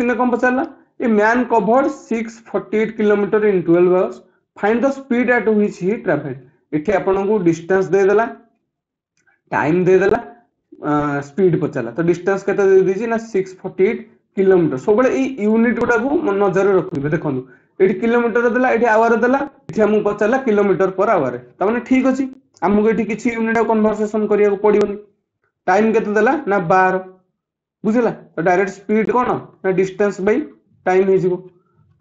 ने कौन पचारला a man covered 648 kilometre in 12 hours find the speed at which he travelled एठी आपन को डिस्टेंस दे देला टाइम दे देला स्पीड पचारला तो डिस्टेंस केते दे दीजी ना 648 किलोमीटर सब बळे ई यूनिट गोटा को नजर रखिबे देखंतु एठी किलोमीटर देला एठी आवर देला एठी हमु पचारला किलोमीटर पर आवर त माने ठीक अछि हमु एठी किछि यूनिट कन्वर्सेशन करिया को पडियोनी टाइम केते देला ना 12 बुझला तो डायरेक्ट स्पीड कोन ना डिस्टेंस बाय टाइम हे जिवो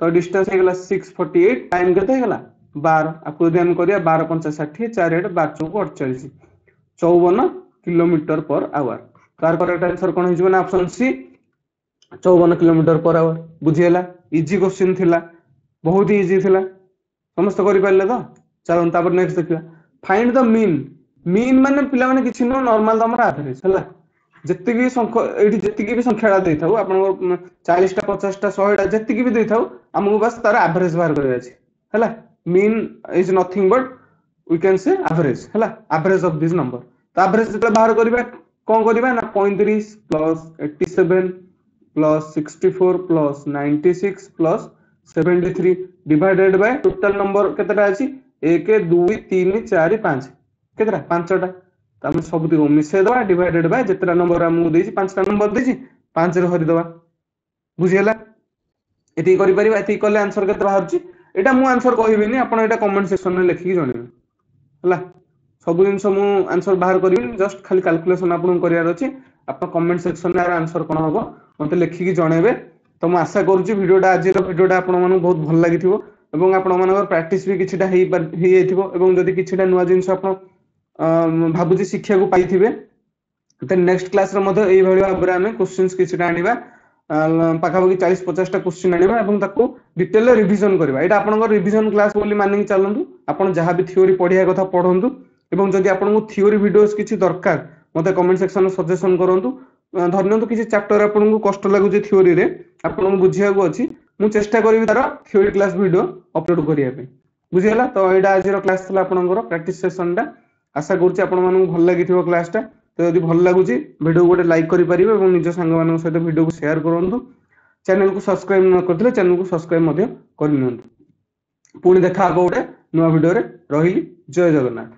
तो डिस्टेंस हे गला 648 टाइम केते हे गला 12 आपको यदि हम करिया 12 5 60 4 8 12 चौको 48 54 किलोमीटर पर आवर तार करेक्ट आंसर कोन हे जिवो ना option C 54 kilometre per hour बुझियला इजी क्वेश्चन थिला बहुत ही इजी थिला समस्त करि पाले तो चलो तापर नेक्स्ट देखिया फाइंड द मीन माने पिला माने किछि नो नॉर्मल हमरा एवरेज हला जत्तिकी संख्या एठी जत्तिकी भी संख्याडा देई थाउ आपन 40 टा 50 टा 100 टा जत्तिकी भी देई थाउ हमहु बस तार एवरेज बाहर करे अछि हला mean is nothing but we can say average हला एवरेज ऑफ दिस नंबर तो एवरेज जते बाहर करबा कोन करबा ना 35 plus 87 plus 64 plus 96 plus 73 divided by total number केतेटा अछि 1 2 3 4 5 केतेटा 5 टा हम सब को मिसे दबा डिवाइडेड बाय जेतरा नंबर हमु देछि 5टा नंबर देछि 5 रे हरि दबा बुझियला एति करि परिबा एति करले आंसर केते बाहरछि एटा मु आंसर कहिबिनी आपण एटा कमेंट सेक्शन में लिखि जणिबे हला सब दिन मु आंसर बाहर करबिनी जस्ट खाली कैलकुलेशन आपण करियार अछि आपण कमेंट सेक्शन में आंसर कोन हबो मते लिखि कि जणेबे तो मु आशा करूछि वीडियोटा आज रो वीडियोटा आपण मानु बहुत भल लागिथिबो एवं आपण मानकर प्रैक्टिस भी किछिटा हेई जाइथिबो एवं जदि किछिटा नुवा जिंस आपण भाबुजी शिक्षा को पाइथिबे त नेक्स्ट क्लास रे मधे एई भଳି भाबरे हमें क्वेश्चंस किछिटा आनिबा पाखापाखि 40-50 टा क्वेश्चन आनिबा एवं ताको डिटेल रिवीजन करबा एटा आपनकर रिवीजन क्लास बोली मानिक चलंतु आपण जहां भी थ्योरी पढिया कथा पढंतु एवं जदि आपनको थ्योरी वीडियोस किछि दरकार मते कमेंट सेक्शन में सजेशन करंतु धन्यवाद किछि चैप्टर आपनको कष्ट लागु जे थ्योरी रे आपनको बुझिया को अछि मु चेष्टा करबी तार थ्योरी क्लास वीडियो अपलोड करिया पे बुझियला तो एटा आज रो क्लास थला आपनकर प्रैक्टिस सेशन टा आशा करूछि आपण मानू भल लागिथिबो क्लास टा तो यदि भल लागुछि वीडियो गोटे लाइक करि परिबे एवं निज संग मानन सहित वीडियो को शेयर करंतु चैनल को सब्सक्राइब न करथिले चैनल को सब्सक्राइब मध्ये करनियंतु पुणी देखा आगो गोटे नुवा वीडियो रे रहिली जय जगन्नाथ।